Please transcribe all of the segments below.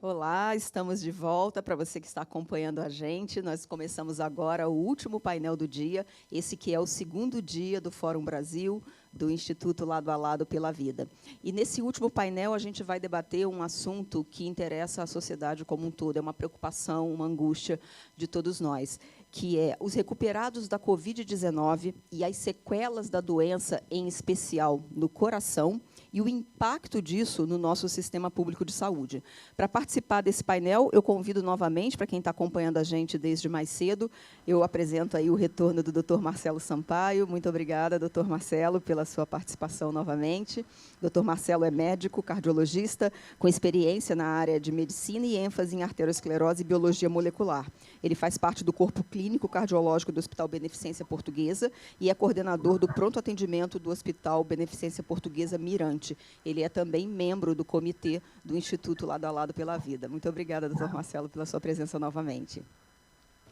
Olá, estamos de volta. Para você que está acompanhando a gente, nós começamos agora o último painel do dia, esse que é o segundo dia do Fórum Brasil, do Instituto Lado a Lado pela Vida. E nesse último painel a gente vai debater um assunto que interessa a sociedade como um todo, é uma preocupação, uma angústia de todos nós, que é os recuperados da Covid-19 e as sequelas da doença, em especial no coração, e o impacto disso no nosso sistema público de saúde. Para participar desse painel, eu convido novamente, para quem está acompanhando a gente desde mais cedo, eu apresento aí o retorno do Dr. Marcelo Sampaio. Muito obrigada, Dr. Marcelo, pela sua participação novamente. Dr. Marcelo é médico, cardiologista, com experiência na área de medicina e ênfase em arteriosclerose e biologia molecular. Ele faz parte do corpo clínico cardiológico do Hospital Beneficência Portuguesa e é coordenador do pronto atendimento do Hospital Beneficência Portuguesa Mirante. Ele é também membro do comitê do Instituto Lado a Lado pela Vida. Muito obrigada, doutor Marcelo, pela sua presença novamente.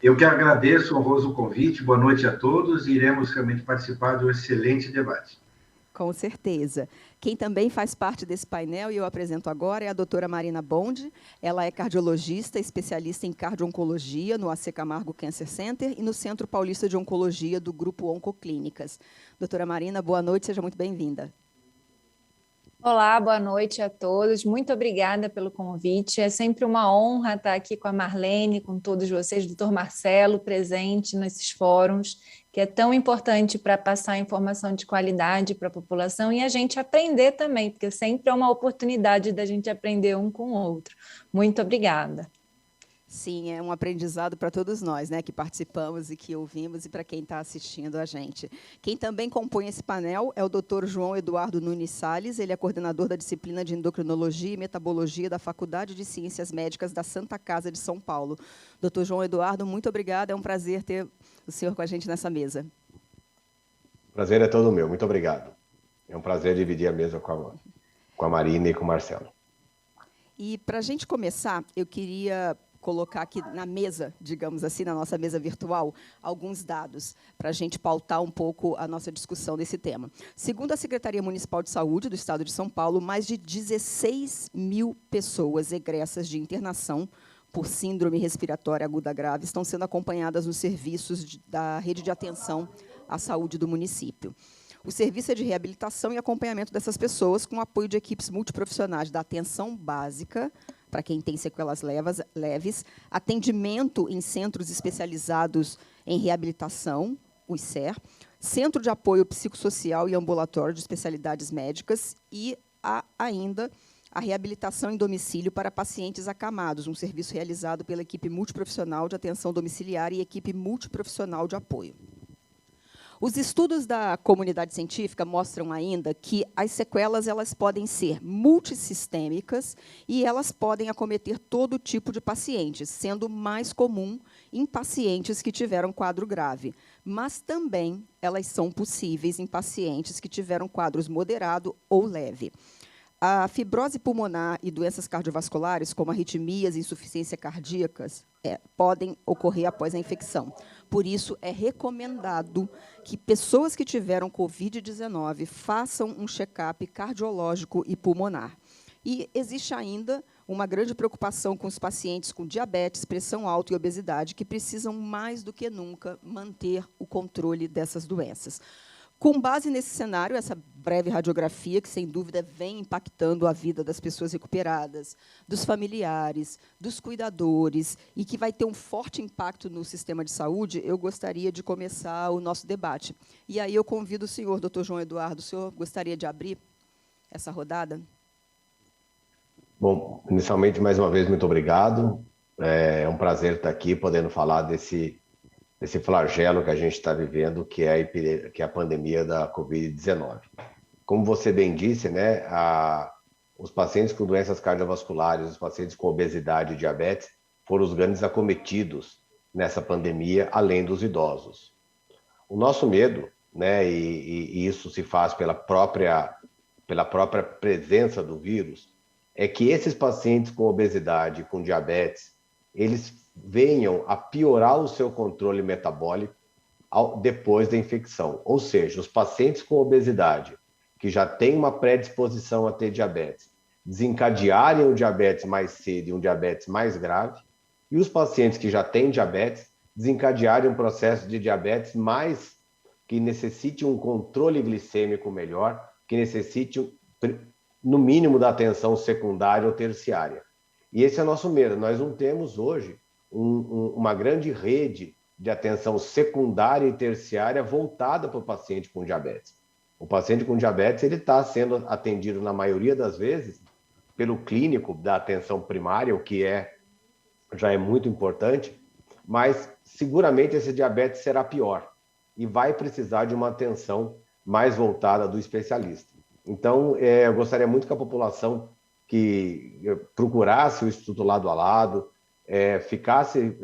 Eu que agradeço o honroso convite. Boa noite a todos. Iremos realmente participar de um excelente debate. Com certeza. Quem também faz parte desse painel, e eu apresento agora, é a doutora Marina Bond. Ela é cardiologista, especialista em cardio-oncologia no AC Camargo Cancer Center e no Centro Paulista de Oncologia do Grupo Oncoclínicas. Doutora Marina, boa noite, seja muito bem-vinda. Olá, boa noite a todos. Muito obrigada pelo convite. É sempre uma honra estar aqui com a Marlene, com todos vocês, doutor Marcelo, presente nesses fóruns, que é tão importante para passar informação de qualidade para a população e a gente aprender também, porque sempre é uma oportunidade da gente aprender um com o outro. Muito obrigada. Sim, é um aprendizado para todos nós, né, que participamos e que ouvimos, e para quem está assistindo a gente. Quem também compõe esse painel é o Dr. João Eduardo Nunes Salles. Ele é coordenador da disciplina de Endocrinologia e Metabologia da Faculdade de Ciências Médicas da Santa Casa de São Paulo. Dr. João Eduardo, muito obrigada. É um prazer ter o senhor com a gente nessa mesa. O prazer é todo meu. Muito obrigado. É um prazer dividir a mesa com a Marina e com o Marcelo. E, para a gente começar, eu queria colocar aqui na mesa, digamos assim, na nossa mesa virtual, alguns dados para a gente pautar um pouco a nossa discussão desse tema. Segundo a Secretaria Municipal de Saúde do Estado de São Paulo, mais de 16 mil pessoas egressas de internação por síndrome respiratória aguda grave estão sendo acompanhadas nos serviços da rede de atenção à saúde do município. O serviço é de reabilitação e acompanhamento dessas pessoas com apoio de equipes multiprofissionais da atenção básica, para quem tem sequelas leves, atendimento em centros especializados em reabilitação, o ICER, Centro de Apoio Psicossocial e Ambulatório de Especialidades Médicas e ainda a reabilitação em domicílio para pacientes acamados, um serviço realizado pela equipe multiprofissional de atenção domiciliar e equipe multiprofissional de apoio. Os estudos da comunidade científica mostram ainda que as sequelas elas podem ser multissistêmicas e elas podem acometer todo tipo de pacientes, sendo mais comum em pacientes que tiveram quadro grave, mas também elas são possíveis em pacientes que tiveram quadros moderado ou leve. A fibrose pulmonar e doenças cardiovasculares, como arritmias e insuficiência cardíacas, podem ocorrer após a infecção. Por isso, é recomendado que pessoas que tiveram Covid-19 façam um check-up cardiológico e pulmonar. E existe ainda uma grande preocupação com os pacientes com diabetes, pressão alta e obesidade, que precisam, mais do que nunca, manter o controle dessas doenças. Com base nesse cenário, essa breve radiografia, que sem dúvida vem impactando a vida das pessoas recuperadas, dos familiares, dos cuidadores, e que vai ter um forte impacto no sistema de saúde, eu gostaria de começar o nosso debate. E aí eu convido o senhor, doutor João Eduardo, o senhor gostaria de abrir essa rodada? Bom, inicialmente, mais uma vez, muito obrigado. É um prazer estar aqui, podendo falar desse flagelo que a gente está vivendo, que é a pandemia da Covid-19. Como você bem disse, né, os pacientes com doenças cardiovasculares, os pacientes com obesidade e diabetes, foram os grandes acometidos nessa pandemia, além dos idosos. O nosso medo, né, e isso se faz pela própria presença do vírus, é que esses pacientes com obesidade e com diabetes, eles venham a piorar o seu controle metabólico depois da infecção. Ou seja, os pacientes com obesidade, que já têm uma predisposição a ter diabetes, desencadearem o diabetes mais cedo e um diabetes mais grave, e os pacientes que já têm diabetes, desencadearem um processo de diabetes mais que necessite um controle glicêmico melhor, que necessite, no mínimo, da atenção secundária ou terciária. E esse é o nosso medo. Nós não temos hoje uma grande rede de atenção secundária e terciária voltada para o paciente com diabetes. O paciente com diabetes ele está sendo atendido, na maioria das vezes, pelo clínico da atenção primária, o que já é muito importante, mas seguramente esse diabetes será pior e vai precisar de uma atenção mais voltada do especialista. Então, eu gostaria muito que a população que procurasse o Instituto Lado a Lado, ficasse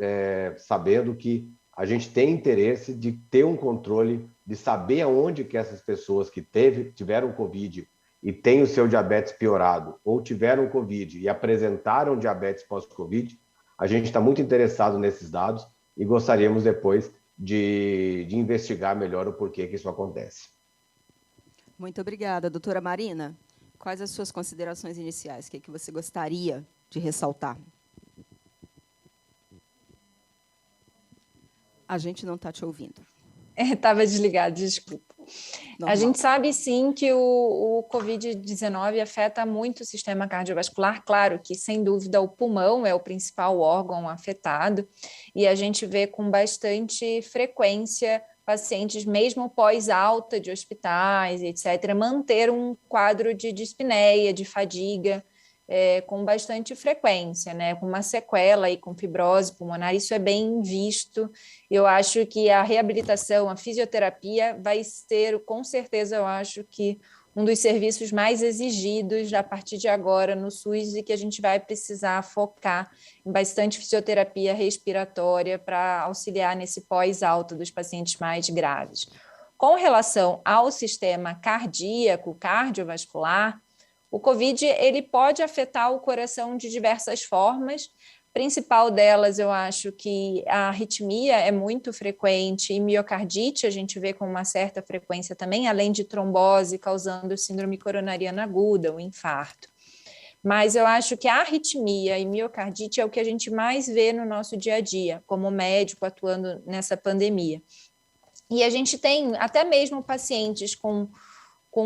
sabendo que a gente tem interesse de ter um controle, de saber aonde que essas pessoas que tiveram Covid e têm o seu diabetes piorado, ou tiveram Covid e apresentaram diabetes pós-Covid, a gente está muito interessado nesses dados e gostaríamos depois de investigar melhor o porquê que isso acontece. Muito obrigada. Doutora Marina, quais as suas considerações iniciais? O que você gostaria de ressaltar? A gente não está te ouvindo. Estava desligado, desculpa. Normal. A gente sabe, sim, que o Covid-19 afeta muito o sistema cardiovascular. Claro que, sem dúvida, o pulmão é o principal órgão afetado e a gente vê com bastante frequência pacientes, mesmo pós-alta de hospitais, etc., manter um quadro de dispneia, de fadiga, com bastante frequência, né? Com uma sequela aí, com fibrose pulmonar, isso é bem visto. Eu acho que a reabilitação, a fisioterapia vai ser, com certeza, eu acho que um dos serviços mais exigidos a partir de agora no SUS e que a gente vai precisar focar em bastante fisioterapia respiratória para auxiliar nesse pós-alta dos pacientes mais graves. Com relação ao sistema cardíaco, cardiovascular, o COVID ele pode afetar o coração de diversas formas. Principal delas, eu acho que a arritmia é muito frequente e miocardite a gente vê com uma certa frequência também, além de trombose causando síndrome coronariana aguda, o infarto. Mas eu acho que a arritmia e miocardite é o que a gente mais vê no nosso dia a dia, como médico atuando nessa pandemia. E a gente tem até mesmo pacientes com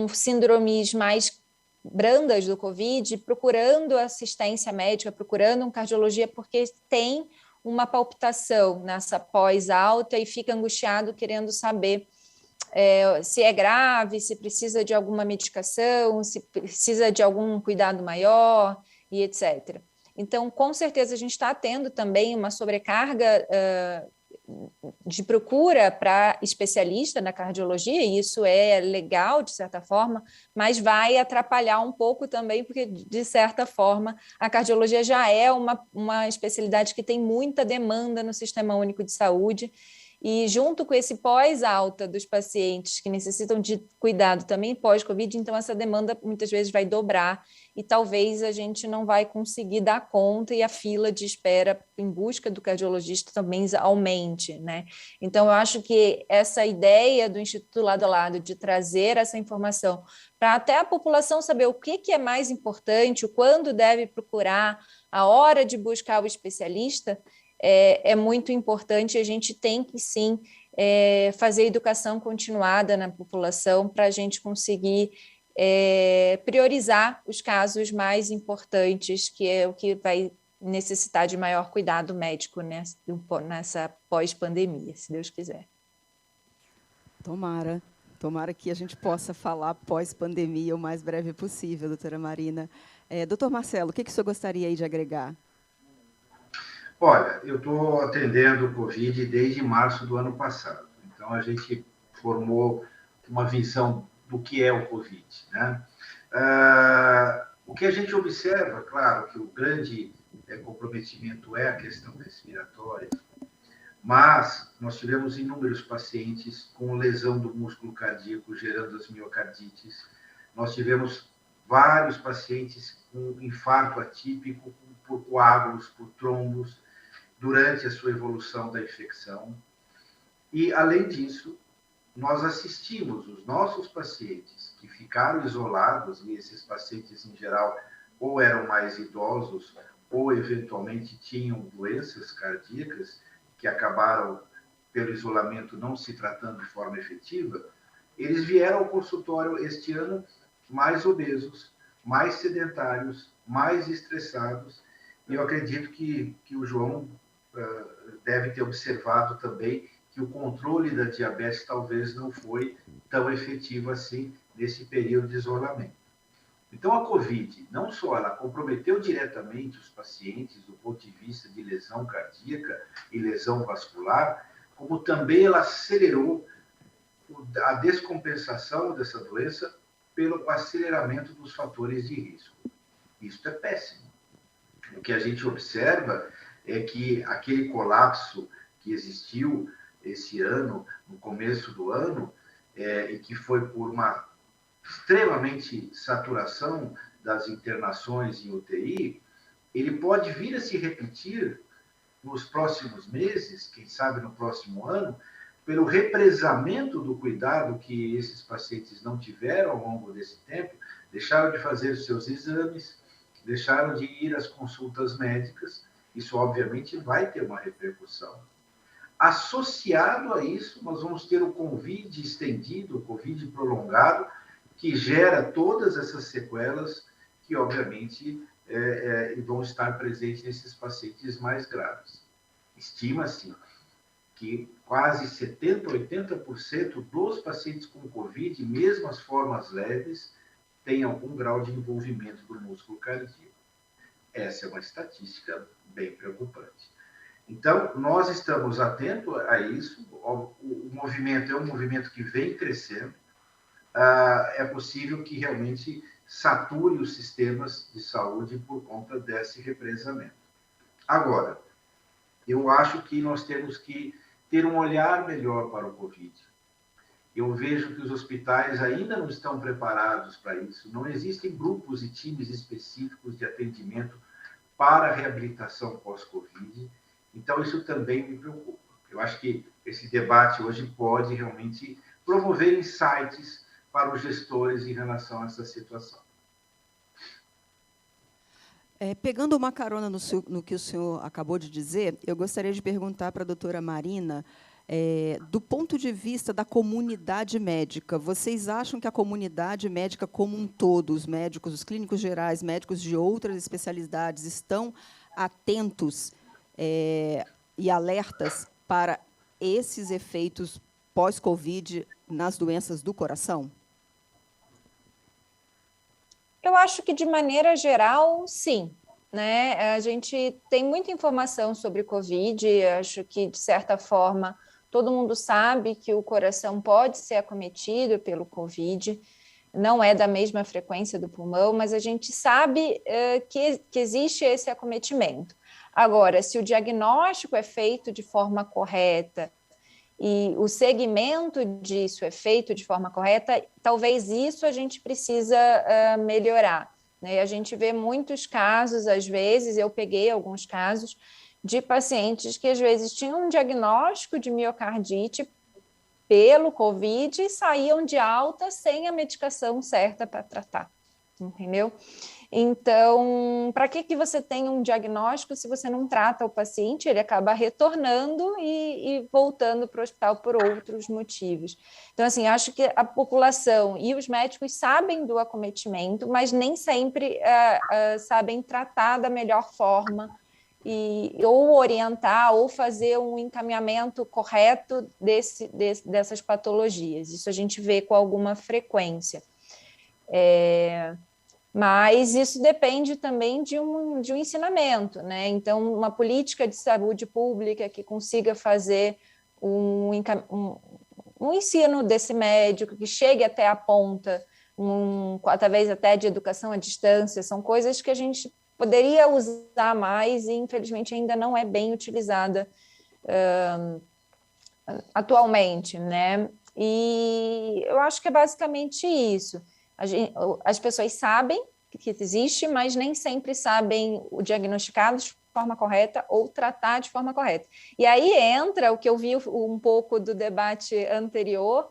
síndromes mais brandas do COVID, procurando assistência médica, procurando um cardiologia, porque tem uma palpitação nessa pós-alta e fica angustiado querendo saber se é grave, se precisa de alguma medicação, se precisa de algum cuidado maior e etc. Então, com certeza, a gente está tendo também uma sobrecarga de procura para especialista na cardiologia, e isso é legal, de certa forma, mas vai atrapalhar um pouco também, porque, de certa forma, a cardiologia já é uma especialidade que tem muita demanda no Sistema Único de Saúde, e junto com esse pós-alta dos pacientes que necessitam de cuidado também pós-Covid, então essa demanda muitas vezes vai dobrar e talvez a gente não vai conseguir dar conta e a fila de espera em busca do cardiologista também aumente, né? Então eu acho que essa ideia do Instituto Lado a Lado de trazer essa informação para até a população saber o que é mais importante, quando deve procurar, a hora de buscar o especialista, é muito importante. A gente tem que, sim, fazer educação continuada na população para a gente conseguir priorizar os casos mais importantes, que é o que vai necessitar de maior cuidado médico nessa pós-pandemia, se Deus quiser. Tomara que a gente possa falar pós-pandemia o mais breve possível, doutora Marina. Doutor Marcelo, o que o senhor gostaria aí de agregar? Olha, eu estou atendendo o Covid desde março do ano passado. Então, a gente formou uma visão do que é o Covid, né? O que a gente observa, claro, que o grande comprometimento é a questão respiratória, mas nós tivemos inúmeros pacientes com lesão do músculo cardíaco, gerando as miocardites. Nós tivemos vários pacientes com infarto atípico, por coágulos, por trombos, durante a sua evolução da infecção. E, além disso, nós assistimos os nossos pacientes que ficaram isolados, e esses pacientes, em geral, ou eram mais idosos, ou, eventualmente, tinham doenças cardíacas, que acabaram, pelo isolamento, não se tratando de forma efetiva. Eles vieram ao consultório este ano mais obesos, mais sedentários, mais estressados, e eu acredito que o João deve ter observado também que o controle da diabetes talvez não foi tão efetivo assim nesse período de isolamento. Então, a Covid, não só ela comprometeu diretamente os pacientes do ponto de vista de lesão cardíaca e lesão vascular, como também ela acelerou a descompensação dessa doença pelo aceleramento dos fatores de risco. Isso é péssimo. O que a gente observa é que aquele colapso que existiu esse ano, no começo do ano, e que foi por uma extremamente saturação das internações em UTI, ele pode vir a se repetir nos próximos meses, quem sabe no próximo ano, pelo represamento do cuidado que esses pacientes não tiveram ao longo desse tempo, deixaram de fazer os seus exames, deixaram de ir às consultas médicas. Isso, obviamente, vai ter uma repercussão. Associado a isso, nós vamos ter o Covid estendido, o Covid prolongado, que gera todas essas sequelas que, obviamente, vão estar presentes nesses pacientes mais graves. Estima-se que quase 70%, 80% dos pacientes com Covid, mesmo as formas leves, têm algum grau de envolvimento do músculo cardíaco. Essa é uma estatística bem preocupante. Então, nós estamos atentos a isso. O movimento é um movimento que vem crescendo. É possível que realmente sature os sistemas de saúde por conta desse represamento. Agora, eu acho que nós temos que ter um olhar melhor para o Covid. Eu vejo que os hospitais ainda não estão preparados para isso. Não existem grupos e times específicos de atendimento para a reabilitação pós-Covid. Então, isso também me preocupa. Eu acho que esse debate hoje pode realmente promover insights para os gestores em relação a essa situação. Pegando uma carona no que o senhor acabou de dizer, eu gostaria de perguntar para a doutora Marina, do ponto de vista da comunidade médica, vocês acham que a comunidade médica como um todo, os médicos, os clínicos gerais, médicos de outras especialidades, estão atentos e alertas para esses efeitos pós-Covid nas doenças do coração? Eu acho que, de maneira geral, sim. Né? A gente tem muita informação sobre Covid, acho que, de certa forma, todo mundo sabe que o coração pode ser acometido pelo Covid, não é da mesma frequência do pulmão, mas a gente sabe que existe esse acometimento. Agora, se o diagnóstico é feito de forma correta e o segmento disso é feito de forma correta, talvez isso a gente precisa melhorar. Né? A gente vê muitos casos, às vezes, eu peguei alguns casos de pacientes que, às vezes, tinham um diagnóstico de miocardite pelo Covid e saíam de alta sem a medicação certa para tratar, entendeu? Então, para que você tem um diagnóstico se você não trata o paciente? Ele acaba retornando e voltando para o hospital por outros motivos. Então, assim, acho que a população e os médicos sabem do acometimento, mas nem sempre sabem tratar da melhor forma ou orientar ou fazer um encaminhamento correto dessas patologias. Isso a gente vê com alguma frequência. Mas isso depende também de um ensinamento, né? Então, uma política de saúde pública que consiga fazer um ensino desse médico, que chegue até a ponta, através até de educação à distância, são coisas que a gente poderia usar mais e, infelizmente, ainda não é bem utilizada atualmente, né? E eu acho que é basicamente isso. As pessoas sabem que existe, mas nem sempre sabem o diagnosticar de forma correta ou tratar de forma correta. E aí entra o que eu vi um pouco do debate anterior,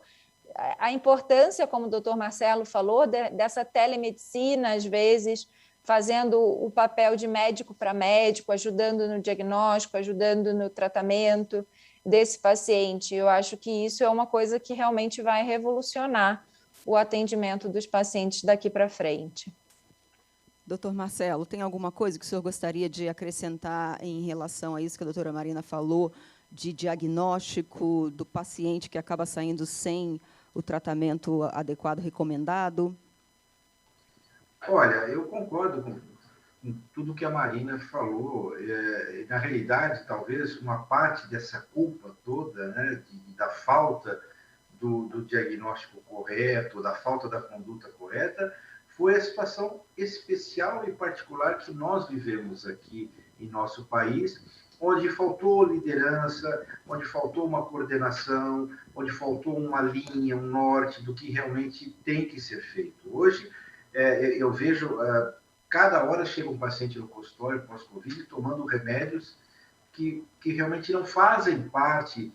a importância, como o doutor Marcelo falou, dessa telemedicina, às vezes, fazendo o papel de médico para médico, ajudando no diagnóstico, ajudando no tratamento desse paciente. Eu acho que isso é uma coisa que realmente vai revolucionar o atendimento dos pacientes daqui para frente. Doutor Marcelo, tem alguma coisa que o senhor gostaria de acrescentar em relação a isso que a doutora Marina falou, de diagnóstico do paciente que acaba saindo sem o tratamento adequado recomendado? Olha, eu concordo com tudo que a Marina falou. Na realidade, talvez uma parte dessa culpa toda, né, da falta do diagnóstico correto, da falta da conduta correta, foi a situação especial e particular que nós vivemos aqui em nosso país, onde faltou liderança, onde faltou uma coordenação, onde faltou uma linha, um norte do que realmente tem que ser feito. Hoje, eu vejo, cada hora chega um paciente no consultório pós-Covid tomando remédios que realmente não fazem parte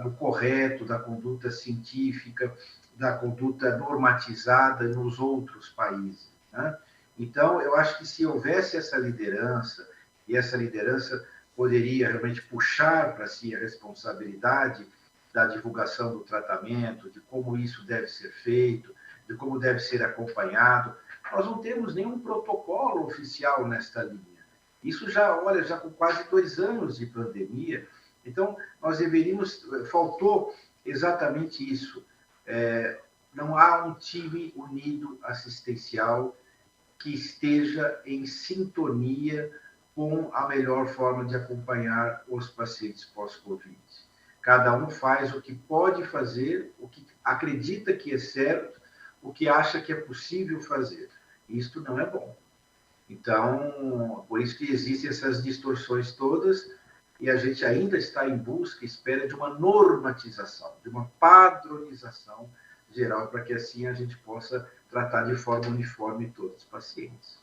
do correto, da conduta científica, da conduta normatizada nos outros países, né? Então, eu acho que se houvesse essa liderança, e essa liderança poderia realmente puxar para si a responsabilidade da divulgação do tratamento, de como isso deve ser feito, de como deve ser acompanhado. Nós não temos nenhum protocolo oficial nesta linha. Isso já com quase 2 anos de pandemia. Então, nós deveríamos... Faltou exatamente isso. Não há um time unido assistencial que esteja em sintonia com a melhor forma de acompanhar os pacientes pós-Covid. Cada um faz o que pode fazer, o que acredita que é certo, o que acha que é possível fazer. Isto não é bom. Então, por isso que existem essas distorções todas, e a gente ainda está em busca, espera de uma normatização, de uma padronização geral, para que assim a gente possa tratar de forma uniforme todos os pacientes.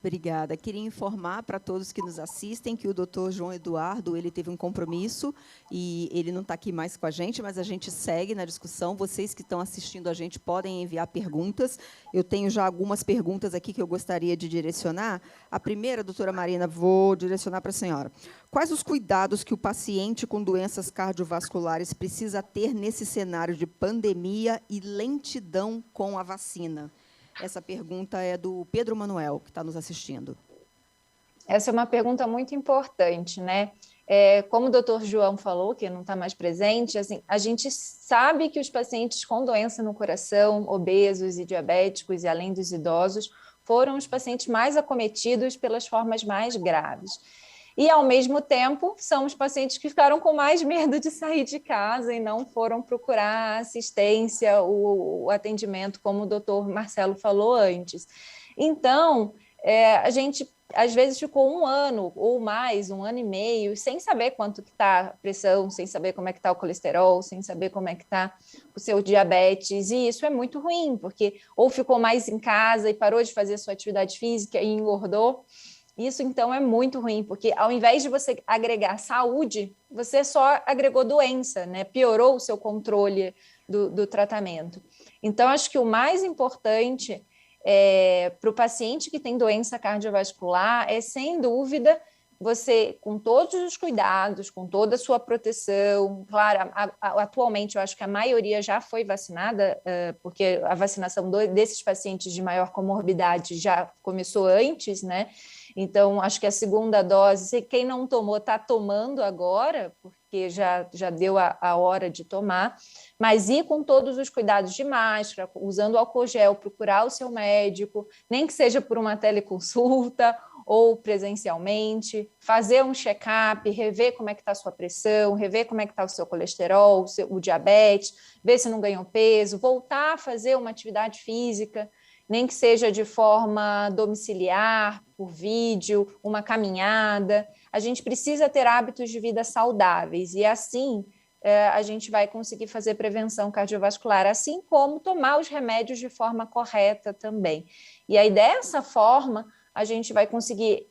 Obrigada. Queria informar para todos que nos assistem que o doutor João Eduardo ele teve um compromisso e ele não está aqui mais com a gente, mas a gente segue na discussão. Vocês que estão assistindo a gente podem enviar perguntas. Eu tenho já algumas perguntas aqui que eu gostaria de direcionar. A primeira, doutora Marina, vou direcionar para a senhora. Quais os cuidados que o paciente com doenças cardiovasculares precisa ter nesse cenário de pandemia e lentidão com a vacina? Essa pergunta é do Pedro Manuel, que está nos assistindo. Essa é uma pergunta muito importante, né? Como o doutor João falou, que não está mais presente, assim, a gente sabe que os pacientes com doença no coração, obesos e diabéticos, e além dos idosos, foram os pacientes mais acometidos pelas formas mais graves. E, ao mesmo tempo, são os pacientes que ficaram com mais medo de sair de casa e não foram procurar assistência, o atendimento, como o doutor Marcelo falou antes. Então, a gente, às vezes, ficou 1 ano ou mais, 1 ano e meio, sem saber quanto que está a pressão, sem saber como é que está o colesterol, sem saber como é que está o seu diabetes, e isso é muito ruim, porque ou ficou mais em casa e parou de fazer sua atividade física e engordou. Isso, então, é muito ruim, porque ao invés de você agregar saúde, você só agregou doença, né? Piorou o seu controle do tratamento. Então, acho que o mais importante para o paciente que tem doença cardiovascular, sem dúvida, você, com todos os cuidados, com toda a sua proteção, claro, atualmente eu acho que a maioria já foi vacinada, porque a vacinação desses pacientes de maior comorbidade já começou antes, né? Então, acho que a segunda dose, quem não tomou, está tomando agora, porque já deu a hora de tomar, mas ir com todos os cuidados de máscara, usando álcool gel, procurar o seu médico, nem que seja por uma teleconsulta ou presencialmente, fazer um check-up, rever como é que está a sua pressão, rever como é que está o seu colesterol, o diabetes, ver se não ganhou peso, voltar a fazer uma atividade física, nem que seja de forma domiciliar, por vídeo, uma caminhada. A gente precisa ter hábitos de vida saudáveis e assim a gente vai conseguir fazer prevenção cardiovascular, assim como tomar os remédios de forma correta também. E aí, dessa forma, a gente vai conseguir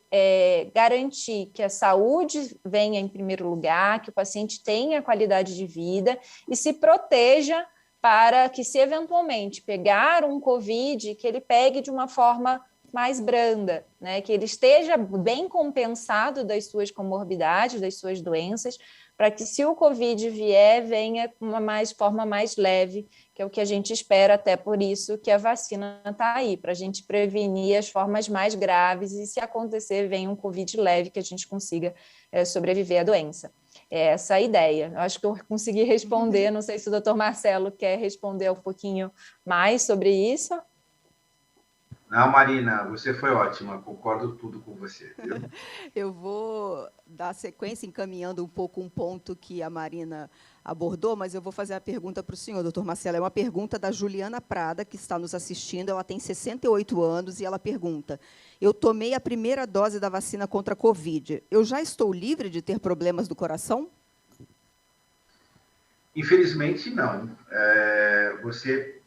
garantir que a saúde venha em primeiro lugar, que o paciente tenha qualidade de vida e se proteja para que, se eventualmente pegar um COVID, que ele pegue de uma forma mais branda, né? Que ele esteja bem compensado das suas comorbidades, das suas doenças, para que, se o COVID vier, venha com uma forma mais leve, que é o que a gente espera, até por isso que a vacina está aí, para a gente prevenir as formas mais graves e, se acontecer, venha um COVID leve, que a gente consiga sobreviver à doença. É essa a ideia. Eu acho que eu consegui responder, não sei se o doutor Marcelo quer responder um pouquinho mais sobre isso. Não, Marina, você foi ótima, concordo tudo com você. Viu? Eu vou dar sequência, encaminhando um pouco um ponto que a Marina abordou, mas eu vou fazer a pergunta para o senhor, doutor Marcelo. É uma pergunta da Juliana Prada, que está nos assistindo. Ela tem 68 anos e ela pergunta: eu tomei a primeira dose da vacina contra a Covid. Eu já estou livre de ter problemas do coração? Infelizmente, não. Você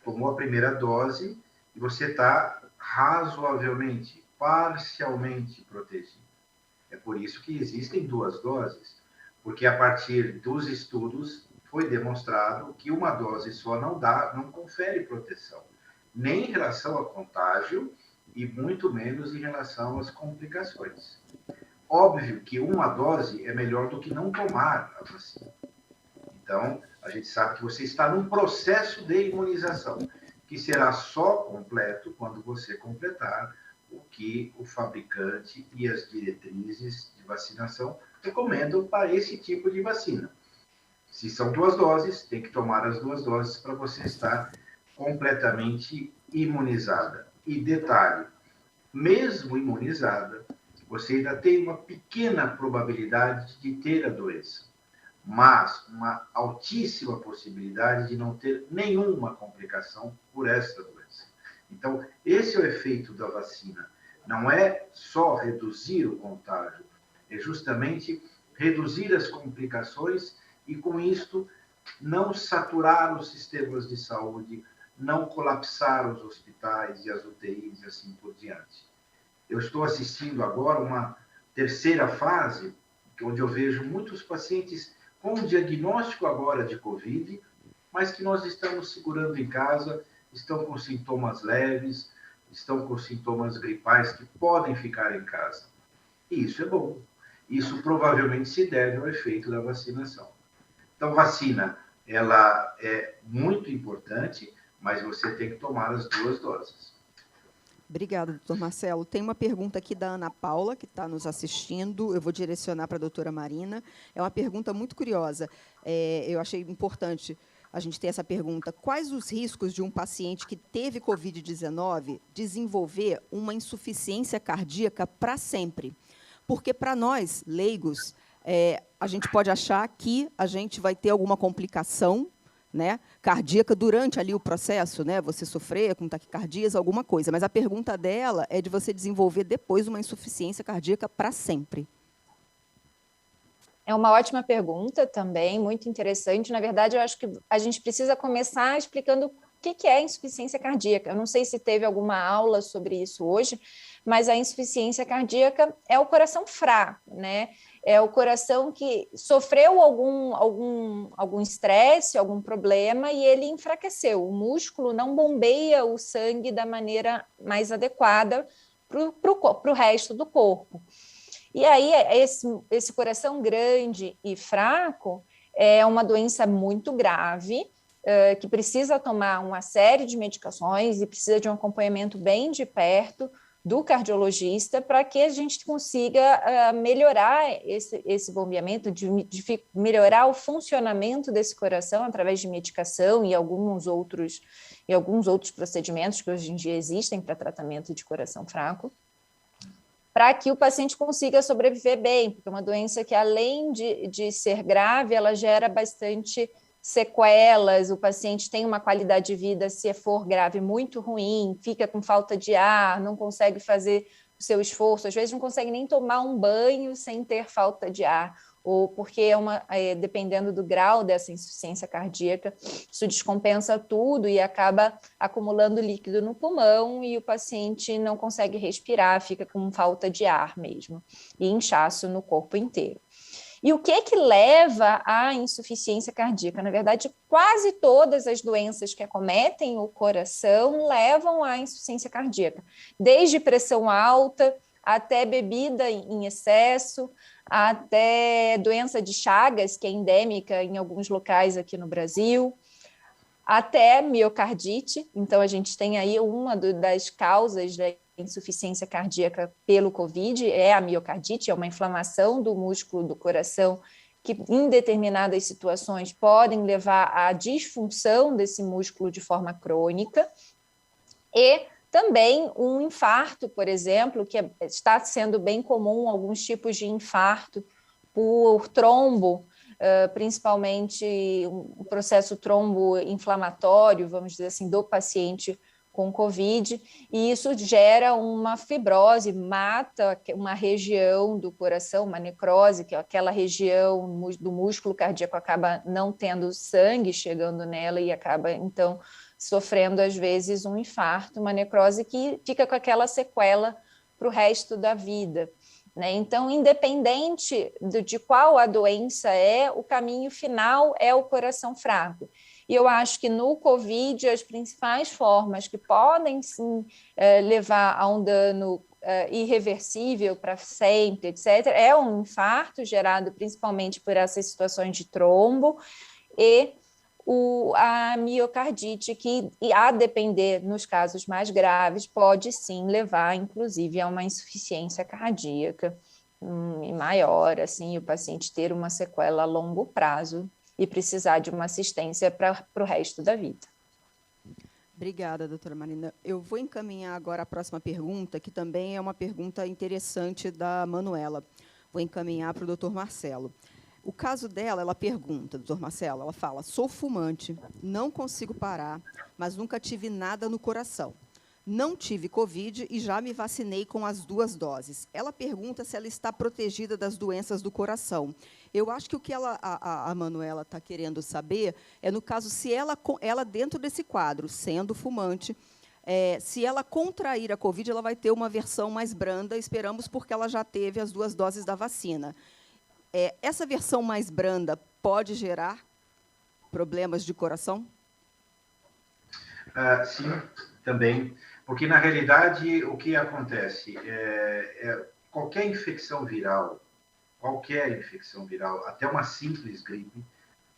tomou a primeira dose e você está razoavelmente, parcialmente protegido. É por isso que existem duas doses, porque a partir dos estudos foi demonstrado que uma dose só não confere proteção, nem em relação ao contágio e muito menos em relação às complicações. Óbvio que uma dose é melhor do que não tomar a vacina. Então, a gente sabe que você está num processo de imunização, que será só completo quando você completar o que o fabricante e as diretrizes de vacinação recomendam para esse tipo de vacina. Se são duas doses, tem que tomar as duas doses para você estar completamente imunizada. E detalhe, mesmo imunizada, você ainda tem uma pequena probabilidade de ter a doença, mas uma altíssima possibilidade de não ter nenhuma complicação por essa doença. Então, esse é o efeito da vacina. Não é só reduzir o contágio, é justamente reduzir as complicações e, com isto, não saturar os sistemas de saúde, não colapsar os hospitais e as UTIs e assim por diante. Eu estou assistindo agora uma terceira fase, onde eu vejo muitos pacientes com diagnóstico agora de Covid, mas que nós estamos segurando em casa, estão com sintomas leves, estão com sintomas gripais que podem ficar em casa. E isso é bom. Isso provavelmente se deve ao efeito da vacinação. Então, vacina, ela é muito importante, mas você tem que tomar as duas doses. Obrigada, doutor Marcelo. Tem uma pergunta aqui da Ana Paula, que está nos assistindo. Eu vou direcionar para a doutora Marina. É uma pergunta muito curiosa. Eu achei importante a gente ter essa pergunta. Quais os riscos de um paciente que teve Covid-19 desenvolver uma insuficiência cardíaca para sempre? Porque, para nós, leigos, a gente pode achar que a gente vai ter alguma complicação, né, cardíaca durante ali o processo, né, você sofrer com taquicardias, alguma coisa. Mas a pergunta dela é de você desenvolver depois uma insuficiência cardíaca para sempre. É uma ótima pergunta também, muito interessante. Na verdade, eu acho que a gente precisa começar explicando que é a insuficiência cardíaca. Eu não sei se teve alguma aula sobre isso hoje, mas a insuficiência cardíaca é o coração fraco, né? É o coração que sofreu algum estresse, algum problema, e ele enfraqueceu. O músculo não bombeia o sangue da maneira mais adequada para o resto do corpo. E aí, esse coração grande e fraco é uma doença muito grave, que precisa tomar uma série de medicações e precisa de um acompanhamento bem de perto do cardiologista para que a gente consiga melhorar esse bombeamento, de melhorar o funcionamento desse coração através de medicação e alguns outros procedimentos que hoje em dia existem para tratamento de coração fraco, para que o paciente consiga sobreviver bem, porque é uma doença que, além de ser grave, ela gera bastante sequelas, o paciente tem uma qualidade de vida, se for grave, muito ruim, fica com falta de ar, não consegue fazer o seu esforço, às vezes não consegue nem tomar um banho sem ter falta de ar, ou porque dependendo do grau dessa insuficiência cardíaca, isso descompensa tudo e acaba acumulando líquido no pulmão e o paciente não consegue respirar, fica com falta de ar mesmo, e inchaço no corpo inteiro. E o que leva à insuficiência cardíaca? Na verdade, quase todas as doenças que acometem o coração levam à insuficiência cardíaca, desde pressão alta, até bebida em excesso, até doença de Chagas, que é endêmica em alguns locais aqui no Brasil, até miocardite. Então, a gente tem aí uma das causas da insuficiência cardíaca pelo COVID, é a miocardite, é uma inflamação do músculo do coração que, em determinadas situações, podem levar à disfunção desse músculo de forma crônica, e também um infarto, por exemplo, que está sendo bem comum, alguns tipos de infarto por trombo, principalmente um processo tromboinflamatório, vamos dizer assim, do paciente com COVID, e isso gera uma fibrose, mata uma região do coração, uma necrose, que é aquela região do músculo cardíaco acaba não tendo sangue chegando nela e acaba, então, sofrendo, às vezes, um infarto, uma necrose que fica com aquela sequela para o resto da vida, né? Então, independente de qual a doença o caminho final é o coração fraco. E eu acho que no COVID, as principais formas que podem, sim, levar a um dano irreversível para sempre, etc., é um infarto gerado principalmente por essas situações de trombo e a miocardite, que, a depender, nos casos mais graves, pode sim levar, inclusive, a uma insuficiência cardíaca maior, assim, o paciente ter uma sequela a longo prazo e precisar de uma assistência para o resto da vida. Obrigada, doutora Marina. Eu vou encaminhar agora a próxima pergunta, que também é uma pergunta interessante da Manuela. Vou encaminhar para o doutor Marcelo. O caso dela, ela pergunta, doutor Marcelo, ela fala: sou fumante, não consigo parar, mas nunca tive nada no coração. Não tive Covid e já me vacinei com as 2 doses. Ela pergunta se ela está protegida das doenças do coração. Eu acho que o que a Manuela está querendo saber é, no caso, se ela dentro desse quadro, sendo fumante, se ela contrair a Covid, ela vai ter uma versão mais branda, esperamos, porque ela já teve as 2 doses da vacina. Essa versão mais branda pode gerar problemas de coração? Sim, também. Porque, na realidade, o que acontece? Qualquer infecção viral, até uma simples gripe,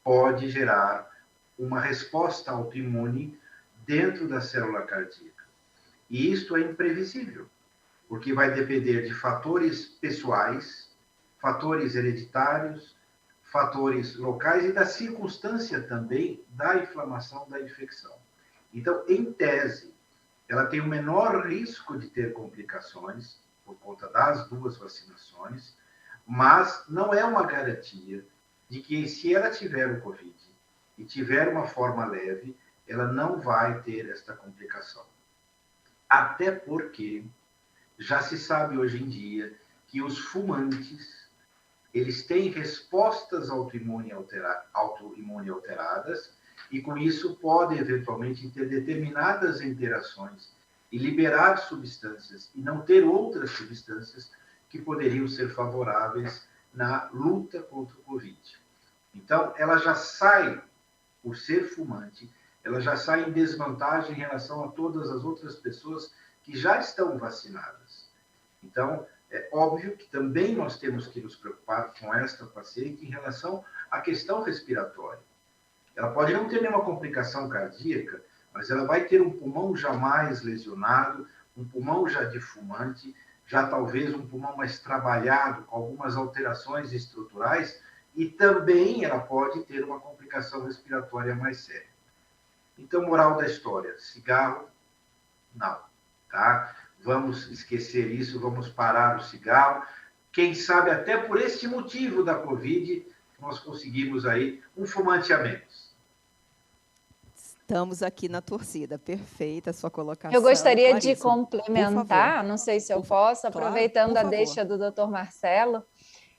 pode gerar uma resposta autoimune dentro da célula cardíaca. E isto é imprevisível, porque vai depender de fatores pessoais, fatores hereditários, fatores locais e da circunstância também da inflamação da infecção. Então, em tese, ela tem o menor risco de ter complicações por conta das 2 vacinações, mas não é uma garantia de que, se ela tiver o Covid e tiver uma forma leve, ela não vai ter esta complicação. Até porque já se sabe hoje em dia que os fumantes, eles têm respostas autoimune alteradas e com isso pode eventualmente ter determinadas interações e liberar substâncias e não ter outras substâncias que poderiam ser favoráveis na luta contra o Covid. Então, ela já sai, por ser fumante, ela já sai em desvantagem em relação a todas as outras pessoas que já estão vacinadas. Então, é óbvio que também nós temos que nos preocupar com esta paciente em relação à questão respiratória. Ela pode não ter nenhuma complicação cardíaca, mas ela vai ter um pulmão já mais lesionado, um pulmão já de fumante, já talvez um pulmão mais trabalhado, com algumas alterações estruturais, e também ela pode ter uma complicação respiratória mais séria. Então, moral da história, cigarro, não, tá? Vamos esquecer isso, vamos parar o cigarro. Quem sabe até por esse motivo da Covid, nós conseguimos aí um fumante a menos. Estamos aqui na torcida. Perfeita a sua colocação. Eu gostaria Clarice, de complementar, não sei se eu posso, aproveitando a deixa do Dr. Marcelo,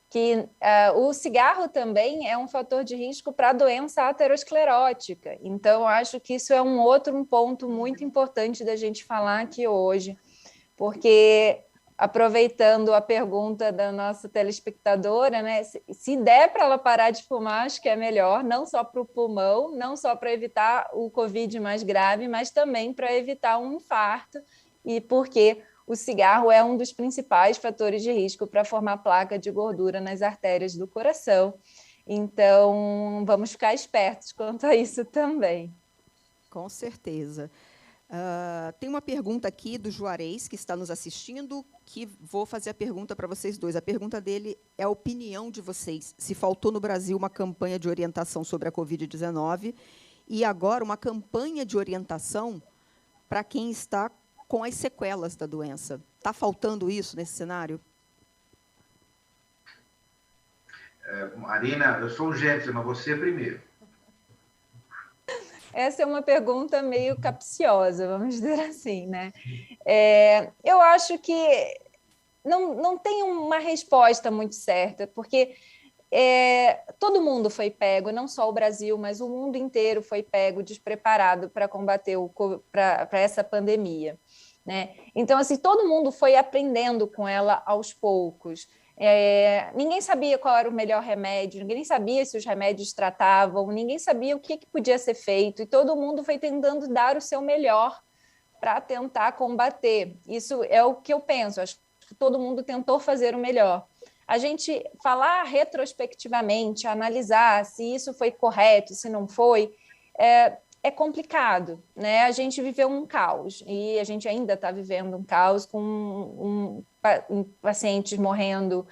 que o cigarro também é um fator de risco para a doença aterosclerótica. Então, acho que isso é um ponto muito importante da gente falar aqui hoje, porque, aproveitando a pergunta da nossa telespectadora, né, se der para ela parar de fumar, acho que é melhor, não só para o pulmão, não só para evitar o Covid mais grave, mas também para evitar um infarto, e porque o cigarro é um dos principais fatores de risco para formar placa de gordura nas artérias do coração. Então, vamos ficar espertos quanto a isso também. Com certeza. Tem uma pergunta aqui do Juarez, que está nos assistindo, que vou fazer a pergunta para vocês dois. A pergunta dele é a opinião de vocês. Se faltou no Brasil uma campanha de orientação sobre a Covid-19 e agora uma campanha de orientação para quem está com as sequelas da doença. Está faltando isso nesse cenário? Marina, eu sou um gentleman, você primeiro. Essa é uma pergunta meio capciosa, vamos dizer assim, né? Eu acho que não tem uma resposta muito certa, porque todo mundo foi pego, não só o Brasil, mas o mundo inteiro foi pego, despreparado para combater para essa pandemia, né? Então, assim, todo mundo foi aprendendo com ela aos poucos. Ninguém sabia qual era o melhor remédio, ninguém sabia se os remédios tratavam, ninguém sabia o que podia ser feito, e todo mundo foi tentando dar o seu melhor para tentar combater. Isso é o que eu penso, acho que todo mundo tentou fazer o melhor. A gente falar retrospectivamente, analisar se isso foi correto, se não foi, é complicado, né? A gente viveu um caos e a gente ainda está vivendo um caos com pacientes morrendo,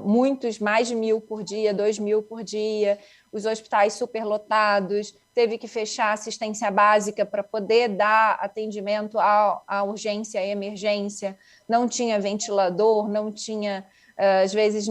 muitos, mais de 1.000 por dia, 2.000 por dia, os hospitais superlotados, teve que fechar a assistência básica para poder dar atendimento à urgência e emergência, não tinha ventilador, não tinha, às vezes,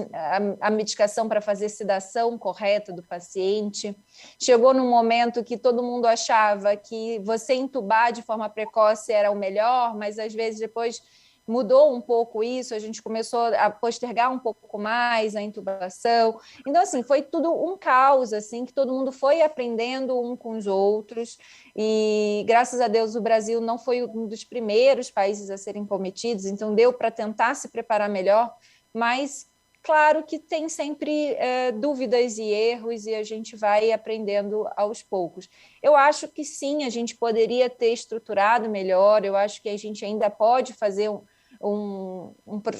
a medicação para fazer sedação correta do paciente. Chegou num momento que todo mundo achava que você entubar de forma precoce era o melhor, mas, às vezes, depois mudou um pouco isso, a gente começou a postergar um pouco mais a intubação. Então, assim, foi tudo um caos, assim, que todo mundo foi aprendendo um com os outros, e, graças a Deus, o Brasil não foi um dos primeiros países a serem cometidos, então deu para tentar se preparar melhor, mas claro que tem sempre dúvidas e erros, e a gente vai aprendendo aos poucos. Eu acho que sim, a gente poderia ter estruturado melhor, eu acho que a gente ainda pode fazer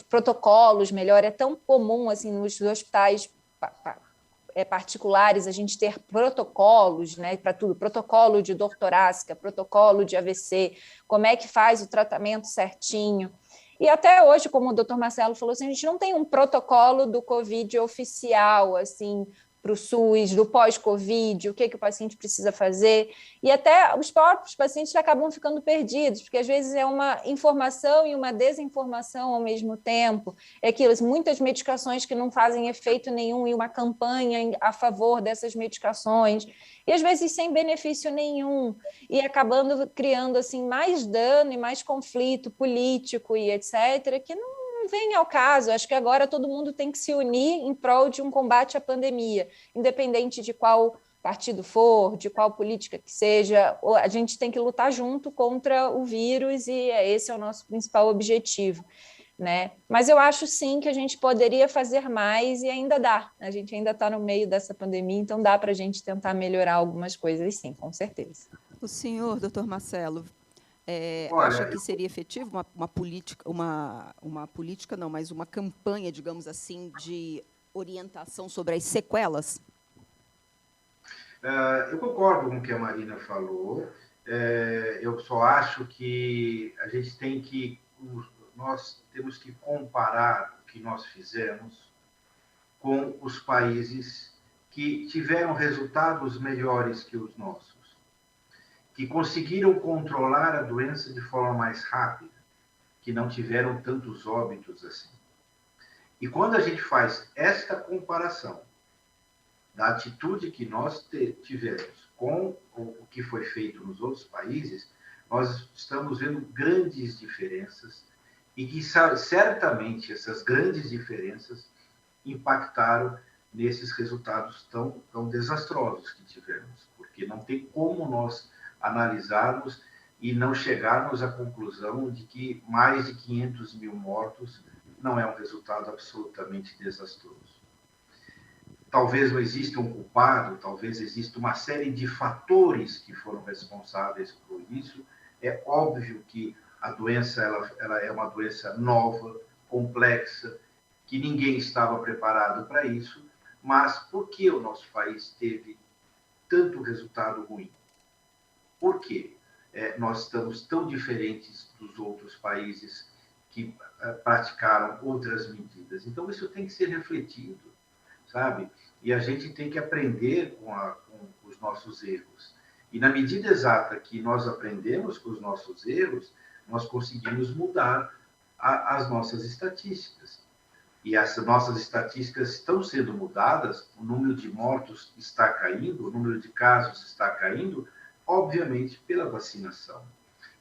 protocolos melhor. É tão comum assim, nos hospitais particulares a gente ter protocolos, né, para tudo, protocolo de dor torácica, protocolo de AVC, como é que faz o tratamento certinho. E até hoje, como o Dr. Marcelo falou, assim, a gente não tem um protocolo do Covid oficial, assim, para o SUS, do pós-Covid, o que o paciente precisa fazer. E até os próprios pacientes acabam ficando perdidos, porque às vezes é uma informação e uma desinformação ao mesmo tempo. É aquilo, muitas medicações que não fazem efeito nenhum e uma campanha a favor dessas medicações, e às vezes sem benefício nenhum, e acabando criando assim, mais dano e mais conflito político e etc., que não vem ao caso. Acho que agora todo mundo tem que se unir em prol de um combate à pandemia, independente de qual partido for, de qual política que seja, a gente tem que lutar junto contra o vírus e esse é o nosso principal objetivo, né? Mas eu acho sim que a gente poderia fazer mais e ainda dá. A gente ainda está no meio dessa pandemia, então dá para a gente tentar melhorar algumas coisas, sim, com certeza. O senhor, doutor Marcelo, Olha, acha que seria efetivo uma política, uma política não, mas uma campanha, digamos assim, de orientação sobre as sequelas? Eu concordo com o que a Marina falou. Eu só acho que a gente nós temos que comparar o que nós fizemos com os países que tiveram resultados melhores que os nossos, que conseguiram controlar a doença de forma mais rápida, que não tiveram tantos óbitos assim. E quando a gente faz esta comparação da atitude que nós tivemos com o que foi feito nos outros países, nós estamos vendo grandes diferenças e que certamente essas grandes diferenças impactaram nesses resultados tão desastrosos que tivemos, porque não tem como nós analisarmos e não chegarmos à conclusão de que mais de 500 mil mortos não é um resultado absolutamente desastroso. Talvez não exista um culpado, talvez exista uma série de fatores que foram responsáveis por isso. É óbvio que a doença ela é uma doença nova, complexa, que ninguém estava preparado para isso, mas por que o nosso país teve tanto resultado ruim? Por quê? Nós estamos tão diferentes dos outros países que praticaram outras medidas. Então, isso tem que ser refletido, sabe? E a gente tem que aprender com os nossos erros. E na medida exata que nós aprendemos com os nossos erros, nós conseguimos mudar as nossas estatísticas. E essas nossas estatísticas estão sendo mudadas, o número de mortos está caindo, o número de casos está caindo, obviamente pela vacinação.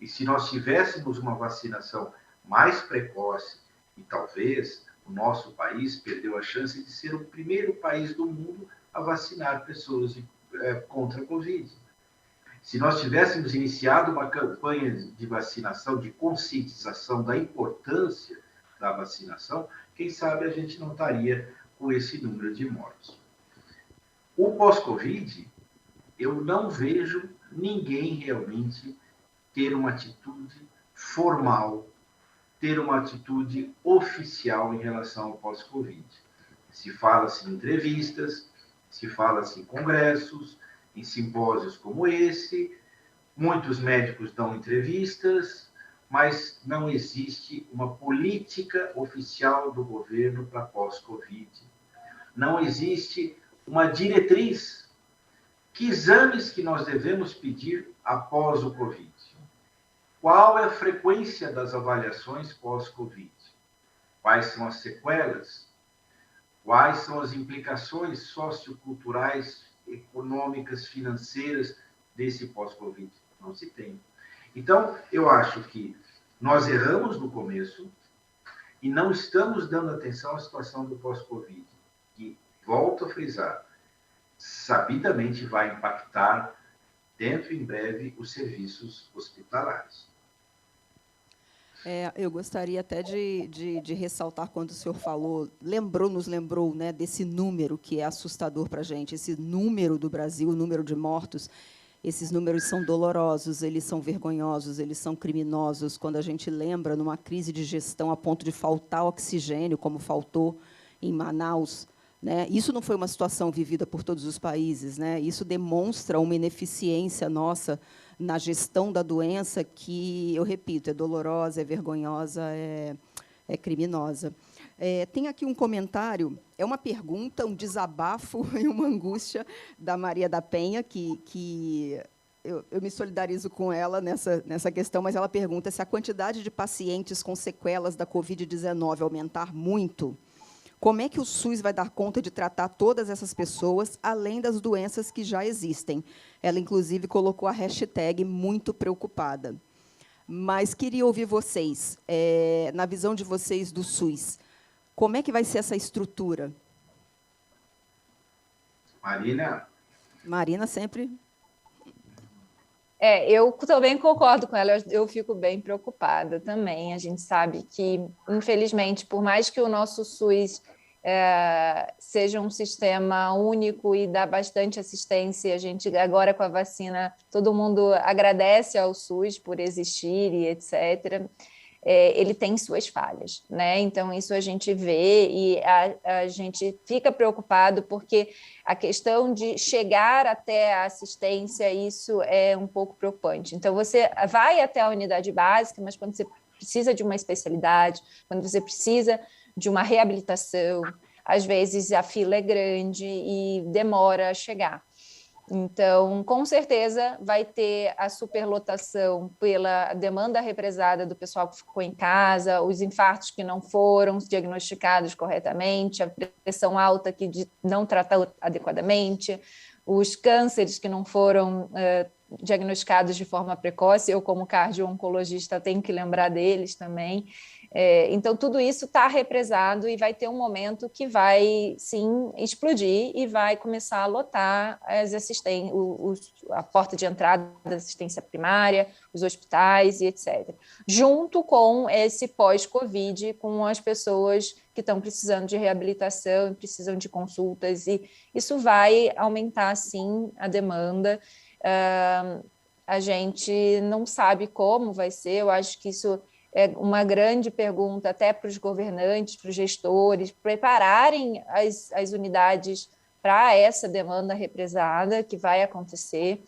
E se nós tivéssemos uma vacinação mais precoce, e talvez o nosso país perdeu a chance de ser o primeiro país do mundo a vacinar pessoas contra a Covid. Se nós tivéssemos iniciado uma campanha de vacinação, de conscientização da importância da vacinação, quem sabe a gente não estaria com esse número de mortos. O pós-Covid, eu não vejo ninguém realmente ter uma atitude formal, ter uma atitude oficial em relação ao pós-Covid. Se fala-se em entrevistas, se fala-se em congressos, em simpósios como esse, muitos médicos dão entrevistas, mas não existe uma política oficial do governo para pós-Covid. Não existe uma diretriz. Que exames que nós devemos pedir após o Covid? Qual é a frequência das avaliações pós-Covid? Quais são as sequelas? Quais são as implicações socioculturais, econômicas, financeiras desse pós-Covid? Não se tem. Então, eu acho que nós erramos no começo e não estamos dando atenção à situação do pós-Covid, que, volto a frisar, sabidamente vai impactar dentro em breve os serviços hospitalares. Eu gostaria até de ressaltar quando o senhor falou, nos lembrou, né, desse número que é assustador para a gente, esse número do Brasil, o número de mortos. Esses números são dolorosos, eles são vergonhosos, eles são criminosos. Quando a gente lembra numa crise de gestão a ponto de faltar oxigênio, como faltou em Manaus, né? Isso não foi uma situação vivida por todos os países, né? Isso demonstra uma ineficiência nossa na gestão da doença que, eu repito, é dolorosa, é vergonhosa, é criminosa. Tem aqui um comentário, é uma pergunta, um desabafo e uma angústia da Maria da Penha, que eu me solidarizo com ela nessa questão, mas ela pergunta se a quantidade de pacientes com sequelas da Covid-19 aumentar muito, como é que o SUS vai dar conta de tratar todas essas pessoas, além das doenças que já existem? Ela, inclusive, colocou a hashtag muito preocupada. Mas queria ouvir vocês, na visão de vocês do SUS, como é que vai ser essa estrutura? Marina? Marina sempre... Eu também concordo com ela, eu fico bem preocupada também. A gente sabe que, infelizmente, por mais que o nosso SUS seja um sistema único e dá bastante assistência, a gente agora com a vacina, todo mundo agradece ao SUS por existir e etc., ele tem suas falhas, né? Então, isso a gente vê e a gente fica preocupado porque a questão de chegar até a assistência, isso é um pouco preocupante. Então, você vai até a unidade básica, mas quando você precisa de uma especialidade, quando você precisa de uma reabilitação, às vezes a fila é grande e demora a chegar. Então, com certeza, vai ter a superlotação pela demanda represada do pessoal que ficou em casa, os infartos que não foram diagnosticados corretamente, a pressão alta que não tratou adequadamente, os cânceres que não foram diagnosticados de forma precoce. Eu, como cardio-oncologista, tenho que lembrar deles também. Então, tudo isso está represado e vai ter um momento que vai, sim, explodir e vai começar a lotar a porta de entrada da assistência primária, os hospitais e etc. Junto com esse pós-Covid, com as pessoas que estão precisando de reabilitação e precisam de consultas, e isso vai aumentar, sim, a demanda. A gente não sabe como vai ser, eu acho que isso é uma grande pergunta até para os governantes, para os gestores, prepararem as unidades para essa demanda represada que vai acontecer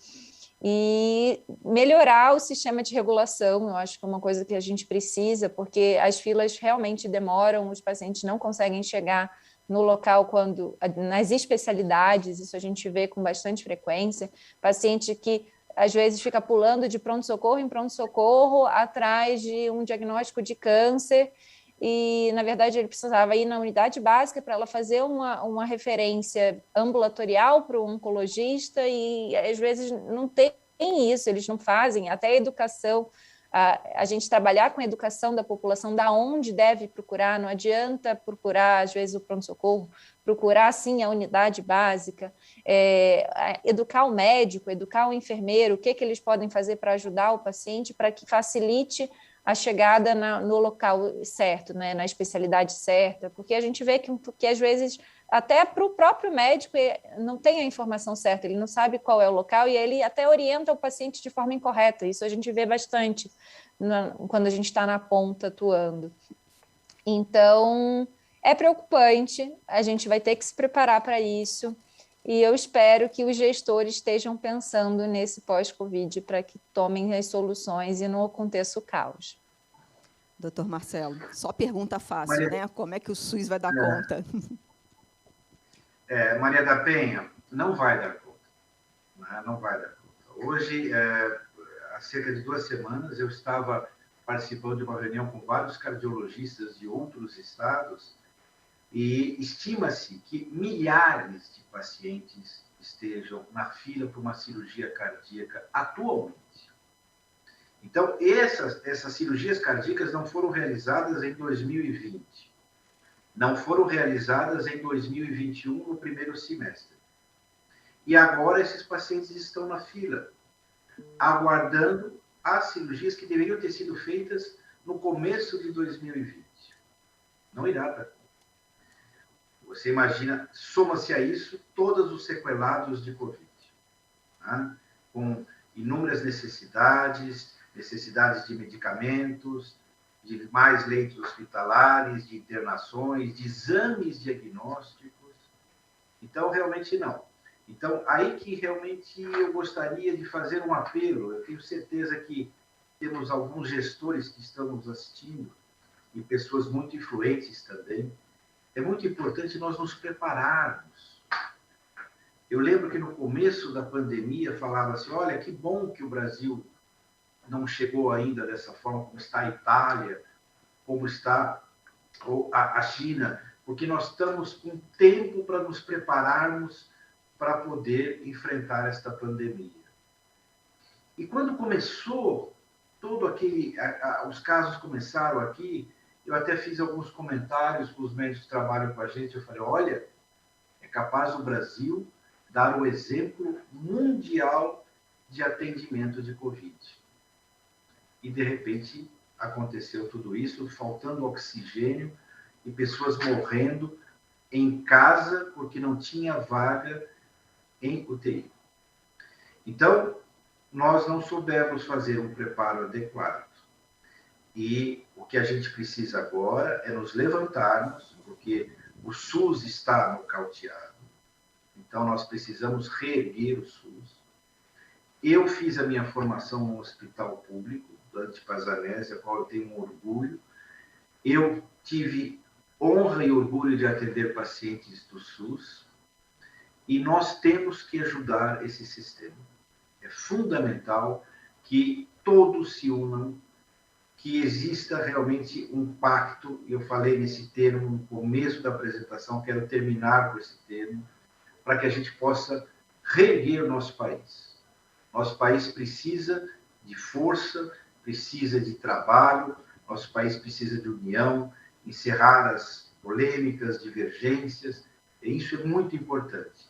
e melhorar o sistema de regulação. Eu acho que é uma coisa que a gente precisa, porque as filas realmente demoram, os pacientes não conseguem chegar no local nas especialidades, isso a gente vê com bastante frequência, paciente que às vezes fica pulando de pronto-socorro em pronto-socorro atrás de um diagnóstico de câncer e, na verdade, ele precisava ir na unidade básica para ela fazer uma referência ambulatorial para o oncologista e, às vezes, não tem isso, eles não fazem, até a educação, a gente trabalhar com a educação da população, da onde deve procurar, não adianta procurar, às vezes, o pronto-socorro, procurar, sim, a unidade básica, educar o médico, educar o enfermeiro, o que eles podem fazer para ajudar o paciente, para que facilite a chegada no local certo, né, na especialidade certa, porque a gente vê que às vezes, até para o próprio médico, não tem a informação certa, ele não sabe qual é o local e ele até orienta o paciente de forma incorreta. Isso a gente vê bastante quando a gente está na ponta atuando. Então, é preocupante, a gente vai ter que se preparar para isso e eu espero que os gestores estejam pensando nesse pós-Covid para que tomem as soluções e não aconteça o caos. Doutor Marcelo, só pergunta fácil, né? Como é que o SUS vai dar conta? Maria da Penha, não vai dar conta. Né? Não vai dar conta. Hoje, há cerca de 2 semanas, eu estava participando de uma reunião com vários cardiologistas de outros estados e estima-se que milhares de pacientes estejam na fila para uma cirurgia cardíaca atualmente. Então, essas cirurgias cardíacas não foram realizadas em 2020. Não foram realizadas em 2021, no primeiro semestre. E agora esses pacientes estão na fila, aguardando as cirurgias que deveriam ter sido feitas no começo de 2020. Não irá dar conta. Você imagina, soma-se a isso todos os sequelados de Covid, né? Com inúmeras necessidades de medicamentos, de mais leitos hospitalares, de internações, de exames diagnósticos. Então, realmente não. Então, aí que realmente eu gostaria de fazer um apelo. Eu tenho certeza que temos alguns gestores que estão nos assistindo e pessoas muito influentes também. É muito importante nós nos prepararmos. Eu lembro que no começo da pandemia falava-se, olha, que bom que o Brasil não chegou ainda dessa forma, como está a Itália, como está a China, porque nós estamos com tempo para nos prepararmos para poder enfrentar esta pandemia. E quando começou, os casos começaram aqui, eu até fiz alguns comentários com os médicos que trabalham com a gente, eu falei, olha, é capaz o Brasil dar o exemplo mundial de atendimento de Covid. E, de repente, aconteceu tudo isso, faltando oxigênio e pessoas morrendo em casa porque não tinha vaga em UTI. Então, nós não soubemos fazer um preparo adequado. E o que a gente precisa agora é nos levantarmos, porque o SUS está nocauteado. Então, nós precisamos reerguer o SUS. Eu fiz a minha formação no hospital público, Dante Pazanese, a qual eu tenho um orgulho. Eu tive honra e orgulho de atender pacientes do SUS. E nós temos que ajudar esse sistema. É fundamental que todos se unam, que exista realmente um pacto. Eu falei nesse termo no começo da apresentação, quero terminar com esse termo, para que a gente possa reerguer o nosso país. Nosso país precisa de força, precisa de trabalho, nosso país precisa de união, encerrar as polêmicas, divergências, e isso é muito importante,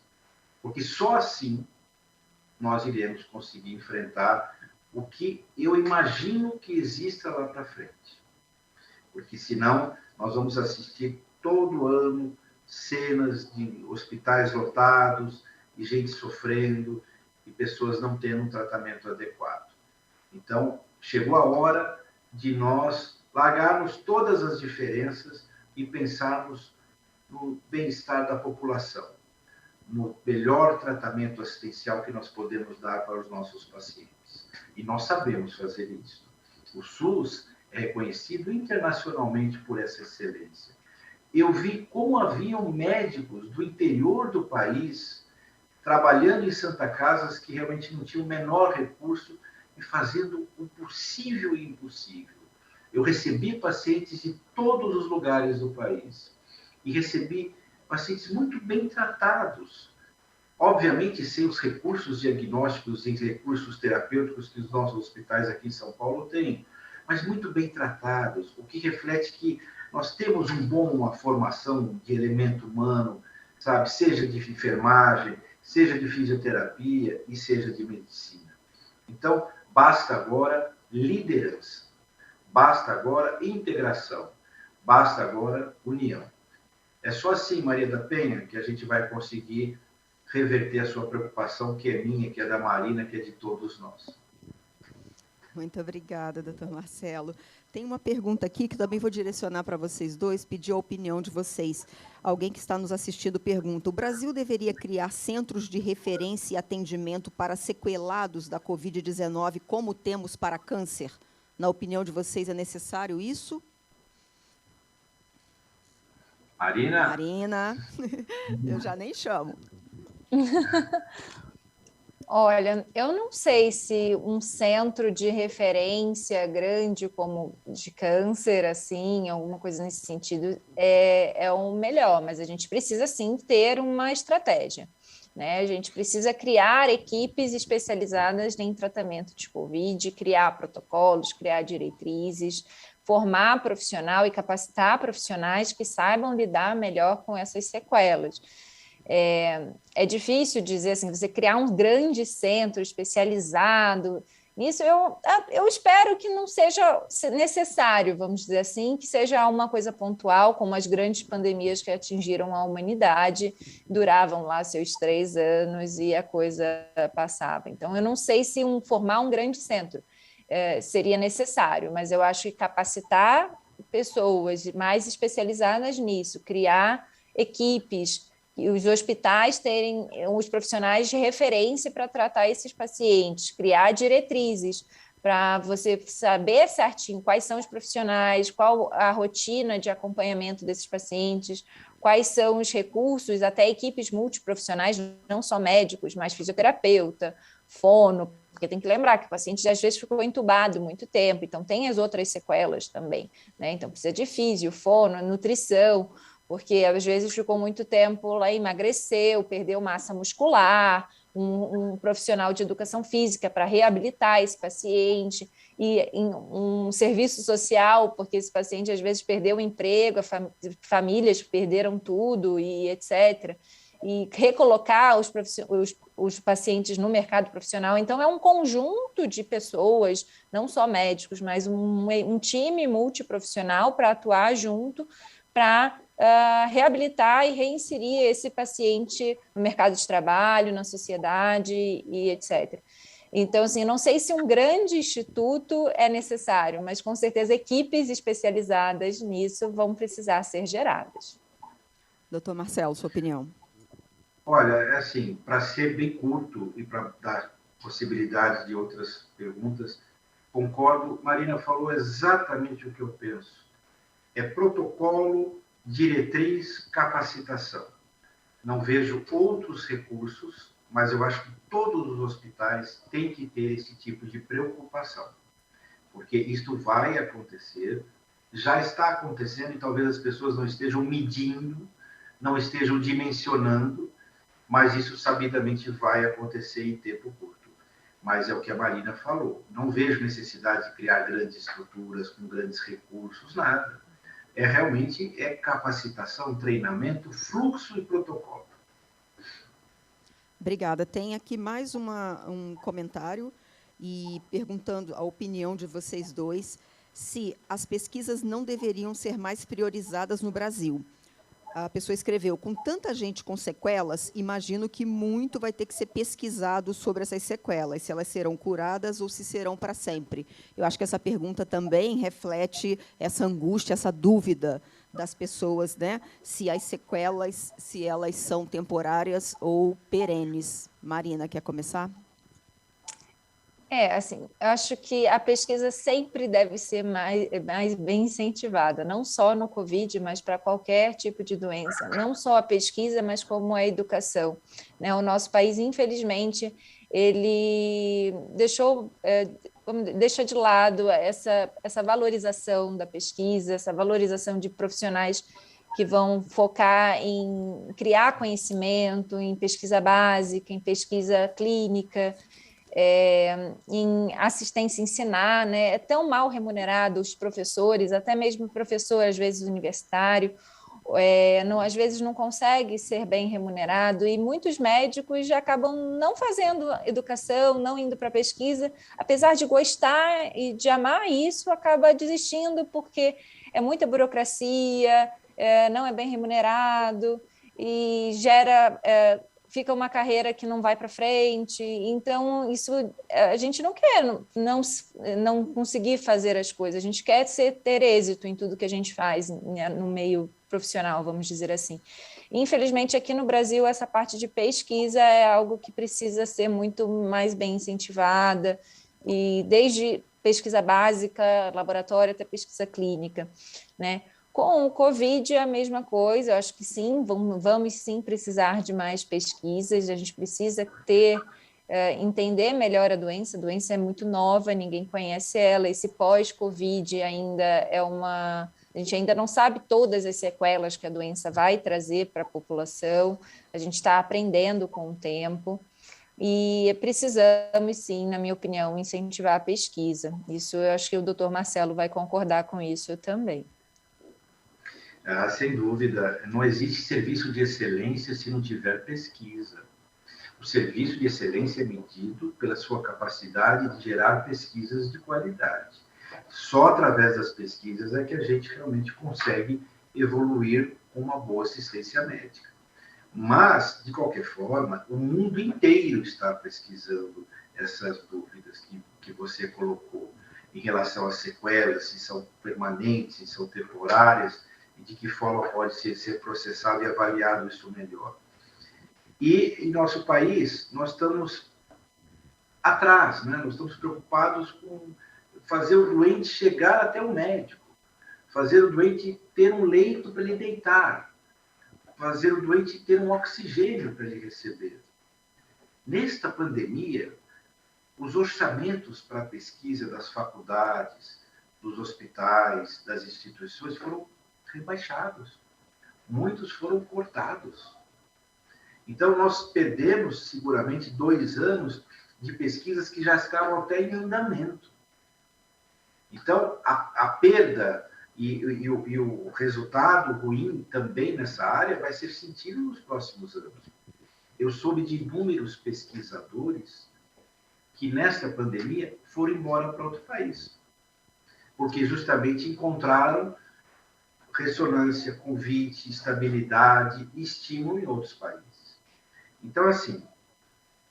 porque só assim nós iremos conseguir enfrentar o que eu imagino que exista lá para frente. Porque senão nós vamos assistir todo ano cenas de hospitais lotados e gente sofrendo e pessoas não tendo um tratamento adequado. Então, chegou a hora de nós largarmos todas as diferenças e pensarmos no bem-estar da população, no melhor tratamento assistencial que nós podemos dar para os nossos pacientes. E nós sabemos fazer isso. O SUS é reconhecido internacionalmente por essa excelência. Eu vi como haviam médicos do interior do país trabalhando em Santa Casas que realmente não tinham o menor recurso e fazendo o possível e impossível. Eu recebi pacientes de todos os lugares do país e recebi pacientes muito bem tratados. Obviamente, sem os recursos diagnósticos e recursos terapêuticos que os nossos hospitais aqui em São Paulo têm, mas muito bem tratados, o que reflete que nós temos uma formação de elemento humano, sabe, seja de enfermagem, seja de fisioterapia e seja de medicina. Então, basta agora liderança, basta agora integração, basta agora união. É só assim, Maria da Penha, que a gente vai conseguir reverter a sua preocupação, que é minha, que é da Marina, que é de todos nós. Muito obrigada, doutor Marcelo. Tem uma pergunta aqui que também vou direcionar para vocês dois, pedir a opinião de vocês. Alguém que está nos assistindo pergunta: o Brasil deveria criar centros de referência e atendimento para sequelados da Covid-19, como temos para câncer? Na opinião de vocês, é necessário isso? Marina? Marina, eu já nem chamo. Olha, eu não sei se um centro de referência grande como de câncer, assim, alguma coisa nesse sentido, é o melhor, mas a gente precisa, sim, ter uma estratégia, né? A gente precisa criar equipes especializadas em tratamento de Covid, criar protocolos, criar diretrizes, formar profissional e capacitar profissionais que saibam lidar melhor com essas sequelas. É difícil dizer assim, você criar um grande centro especializado nisso. Eu espero que não seja necessário, vamos dizer assim, que seja uma coisa pontual, como as grandes pandemias que atingiram a humanidade, duravam lá seus 3 anos e a coisa passava. Então, eu não sei se formar um grande centro seria necessário, mas eu acho que capacitar pessoas mais especializadas nisso, criar equipes, e os hospitais terem os profissionais de referência para tratar esses pacientes, criar diretrizes para você saber certinho quais são os profissionais, qual a rotina de acompanhamento desses pacientes, quais são os recursos, até equipes multiprofissionais, não só médicos, mas fisioterapeuta, fono, porque tem que lembrar que o paciente às vezes ficou entubado muito tempo, então tem as outras sequelas também, né? Então precisa de físio, fono, nutrição, porque às vezes ficou muito tempo lá, emagreceu, perdeu massa muscular, um profissional de educação física para reabilitar esse paciente, e um serviço social, porque esse paciente às vezes perdeu o emprego, famílias perderam tudo, e etc. e recolocar os pacientes no mercado profissional. Então, é um conjunto de pessoas, não só médicos, mas um time multiprofissional para atuar junto, para reabilitar e reinserir esse paciente no mercado de trabalho, na sociedade e etc. Então, assim, não sei se um grande instituto é necessário, mas com certeza equipes especializadas nisso vão precisar ser geradas. Doutor Marcelo, sua opinião? Olha, é assim, para ser bem curto e para dar possibilidade de outras perguntas, concordo, Marina falou exatamente o que eu penso. É protocolo, diretriz, capacitação. Não vejo outros recursos, mas eu acho que todos os hospitais têm que ter esse tipo de preocupação, porque isto vai acontecer, já está acontecendo e talvez as pessoas não estejam medindo, não estejam dimensionando, mas isso sabidamente vai acontecer em tempo curto. Mas é o que a Marina falou, não vejo necessidade de criar grandes estruturas com grandes recursos, nada. Realmente capacitação, treinamento, fluxo e protocolo. Obrigada. Tem aqui mais um comentário e perguntando a opinião de vocês dois se as pesquisas não deveriam ser mais priorizadas no Brasil. A pessoa escreveu, com tanta gente com sequelas, imagino que muito vai ter que ser pesquisado sobre essas sequelas, se elas serão curadas ou se serão para sempre. Eu acho que essa pergunta também reflete essa angústia, essa dúvida das pessoas, né? Se as sequelas, se elas são temporárias ou perenes. Marina, quer começar? Assim, eu acho que a pesquisa sempre deve ser mais bem incentivada, não só no Covid, mas para qualquer tipo de doença. Não só a pesquisa, mas como a educação, né? O nosso país, infelizmente, ele deixa de lado essa valorização da pesquisa, essa valorização de profissionais que vão focar em criar conhecimento, em pesquisa básica, em pesquisa clínica, em assistência ensinar, né? É tão mal remunerado os professores, até mesmo professor, às vezes, universitário, às vezes não consegue ser bem remunerado, e muitos médicos já acabam não fazendo educação, não indo para pesquisa, apesar de gostar e de amar isso, acaba desistindo porque é muita burocracia, não é bem remunerado e fica uma carreira que não vai para frente. Então, isso a gente não quer não conseguir fazer as coisas, a gente quer ter êxito em tudo que a gente faz, né, no meio profissional, vamos dizer assim. Infelizmente, aqui no Brasil, essa parte de pesquisa é algo que precisa ser muito mais bem incentivada, e desde pesquisa básica, laboratório, até pesquisa clínica, né? Com o Covid é a mesma coisa, eu acho que sim, vamos sim precisar de mais pesquisas, a gente precisa entender melhor a doença é muito nova, ninguém conhece ela, esse pós-Covid ainda a gente ainda não sabe todas as sequelas que a doença vai trazer para a população, a gente está aprendendo com o tempo, e precisamos sim, na minha opinião, incentivar a pesquisa. Isso eu acho que o doutor Marcelo vai concordar com isso também. Sem dúvida, não existe serviço de excelência se não tiver pesquisa. O serviço de excelência é medido pela sua capacidade de gerar pesquisas de qualidade. Só através das pesquisas é que a gente realmente consegue evoluir com uma boa assistência médica. Mas, de qualquer forma, o mundo inteiro está pesquisando essas dúvidas que você colocou em relação às sequelas, se são permanentes, se são temporárias, e de que forma pode ser processado e avaliado isso melhor. E em nosso país, nós estamos atrás, né? Nós estamos preocupados com fazer o doente chegar até o médico, fazer o doente ter um leito para ele deitar, fazer o doente ter um oxigênio para ele receber. Nesta pandemia, os orçamentos para a pesquisa das faculdades, dos hospitais, das instituições foram rebaixados. Muitos foram cortados. Então, nós perdemos, seguramente, 2 anos de pesquisas que já estavam até em andamento. Então, a perda E o resultado ruim também nessa área vai ser sentido nos próximos anos. Eu soube de inúmeros pesquisadores que, nesta pandemia, foram embora para outro país, porque justamente encontraram ressonância, convite, estabilidade e estímulo em outros países. Então, assim,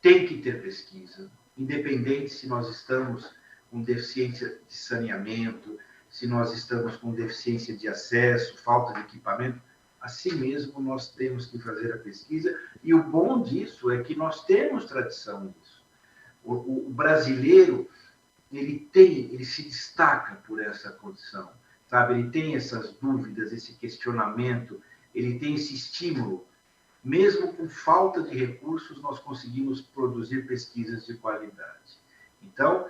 tem que ter pesquisa, independente se nós estamos com deficiência de saneamento, se nós estamos com deficiência de acesso, falta de equipamento, assim mesmo nós temos que fazer a pesquisa, e o bom disso é que nós temos tradição nisso. O brasileiro, ele se destaca por essa condição, sabe? Ele tem essas dúvidas, esse questionamento, ele tem esse estímulo. Mesmo com falta de recursos, nós conseguimos produzir pesquisas de qualidade. Então,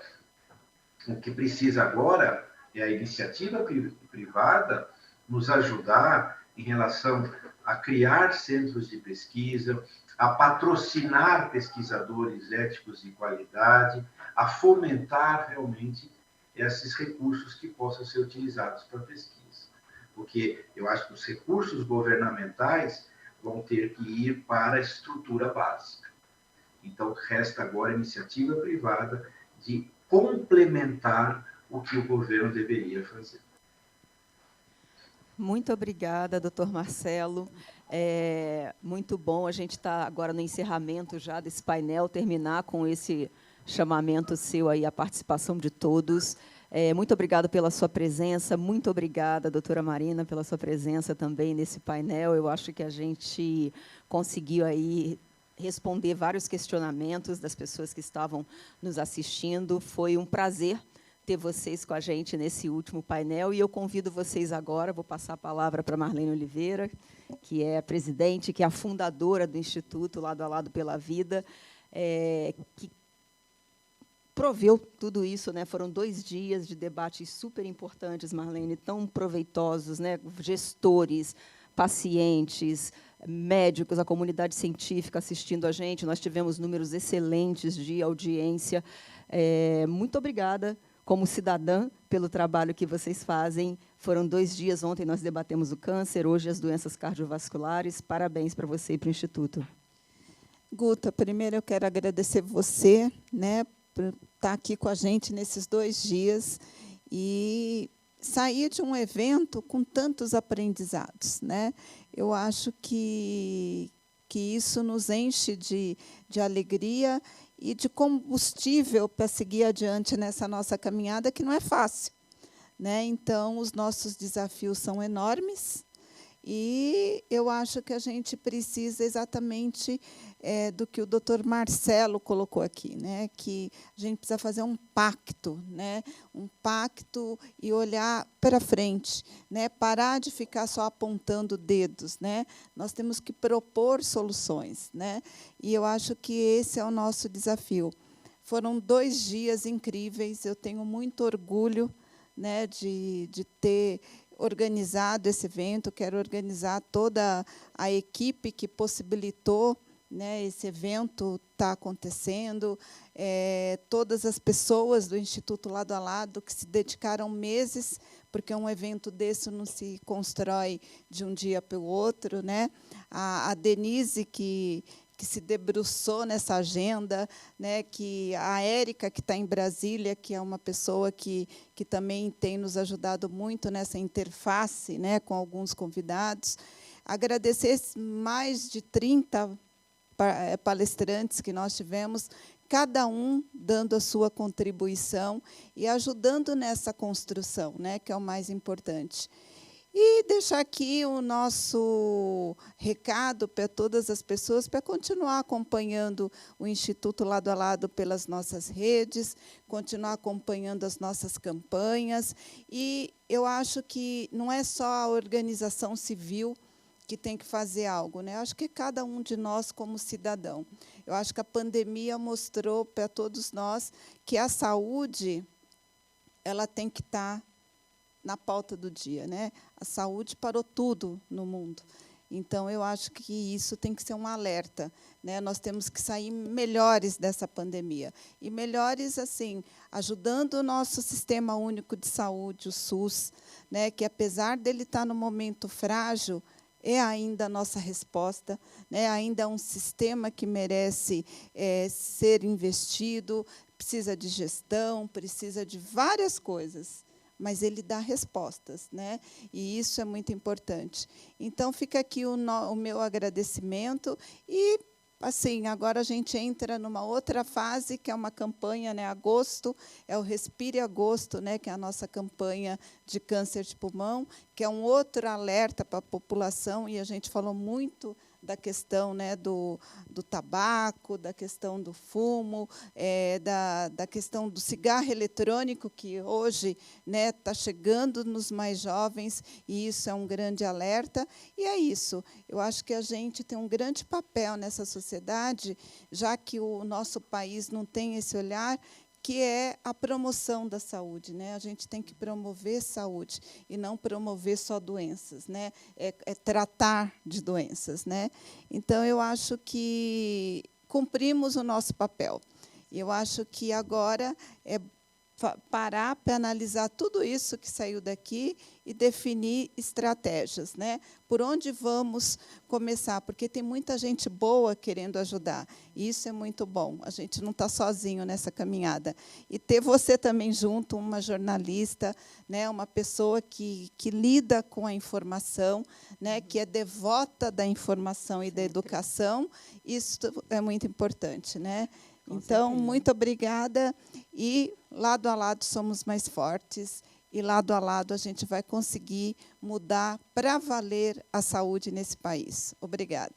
o que precisa agora é a iniciativa privada nos ajudar em relação a criar centros de pesquisa, a patrocinar pesquisadores éticos de qualidade, a fomentar realmente esses recursos que possam ser utilizados para pesquisa. Porque eu acho que os recursos governamentais vão ter que ir para a estrutura básica. Então, resta agora a iniciativa privada de complementar o que o governo deveria fazer. Muito obrigada, doutor Marcelo. Muito bom a gente estar agora no encerramento já desse painel, terminar com esse chamamento seu aí, a participação de todos. Muito obrigada pela sua presença, muito obrigada, doutora Marina, pela sua presença também nesse painel. Eu acho que a gente conseguiu aí responder vários questionamentos das pessoas que estavam nos assistindo. Foi um prazer ter vocês com a gente nesse último painel, e eu convido vocês agora, vou passar a palavra para Marlene Oliveira, que é a presidente, que é a fundadora do Instituto Lado a Lado pela Vida, que proveu tudo isso, né? Foram 2 dias de debates super importantes, Marlene, tão proveitosos, né? Gestores, pacientes, médicos, a comunidade científica assistindo a gente. Nós tivemos números excelentes de audiência. Muito obrigada, como cidadã, pelo trabalho que vocês fazem. Foram 2 dias, ontem nós debatemos o câncer, hoje as doenças cardiovasculares. Parabéns para você e para o Instituto. Guta, primeiro eu quero agradecer você, né, por estar aqui com a gente nesses 2 dias e sair de um evento com tantos aprendizados, né? Eu acho que isso nos enche de alegria e de combustível para seguir adiante nessa nossa caminhada, que não é fácil, né? Então, os nossos desafios são enormes, e eu acho que a gente precisa exatamente do que o doutor Marcelo colocou aqui, né? Que a gente precisa fazer um pacto, né? Um pacto e olhar para frente, né? Parar de ficar só apontando dedos, né? Nós temos que propor soluções, né? E eu acho que esse é o nosso desafio. Foram 2 dias incríveis, eu tenho muito orgulho, né, de ter organizado esse evento, quero organizar toda a equipe que possibilitou, né, esse evento estar acontecendo, todas as pessoas do Instituto Lado a Lado que se dedicaram meses, porque um evento desse não se constrói de um dia para o outro, né? A Denise, que se debruçou nessa agenda, né, que a Érica, que está em Brasília, que é uma pessoa que também tem nos ajudado muito nessa interface, né, com alguns convidados. Agradecer mais de 30 palestrantes que nós tivemos, cada um dando a sua contribuição e ajudando nessa construção, né, que é o mais importante. E deixar aqui o nosso recado para todas as pessoas, para continuar acompanhando o Instituto Lado a Lado pelas nossas redes, continuar acompanhando as nossas campanhas. E eu acho que não é só a organização civil que tem que fazer algo, né? Eu acho que cada um de nós como cidadão. Eu acho que a pandemia mostrou para todos nós que a saúde ela tem que estar na pauta do dia, né? A saúde parou tudo no mundo. Então, eu acho que isso tem que ser um alerta, né? Nós temos que sair melhores dessa pandemia. E melhores, assim, ajudando o nosso Sistema Único de Saúde, o SUS, né? Que, apesar dele estar no momento frágil, é ainda a nossa resposta, né? Ainda é um sistema que merece ser investido, precisa de gestão, precisa de várias coisas, mas ele dá respostas, né? E isso é muito importante. Então, fica aqui o meu agradecimento e, assim, agora a gente entra numa outra fase, que é uma campanha, né? Agosto, é o Respire Agosto, né? Que é a nossa campanha de câncer de pulmão, que é um outro alerta para a população, e a gente falou muito da questão, né, do tabaco, da questão do fumo, da questão do cigarro eletrônico, que hoje está chegando nos mais jovens, e isso é um grande alerta. E é isso. Eu acho que a gente tem um grande papel nessa sociedade, já que o nosso país não tem esse olhar, que é a promoção da saúde, né? A gente tem que promover saúde e não promover só doenças, né? É tratar de doenças, né? Então, eu acho que cumprimos o nosso papel. Eu acho que agora é parar para analisar tudo isso que saiu daqui e definir estratégias, né? Por onde vamos começar? Porque tem muita gente boa querendo ajudar, e isso é muito bom. A gente não está sozinho nessa caminhada. E ter você também junto, uma jornalista, né? Uma pessoa que lida com a informação, né? Que é devota da informação e da educação, isso é muito importante, né? Então, muito obrigada, e lado a lado somos mais fortes, e lado a lado a gente vai conseguir mudar para valer a saúde nesse país. Obrigada.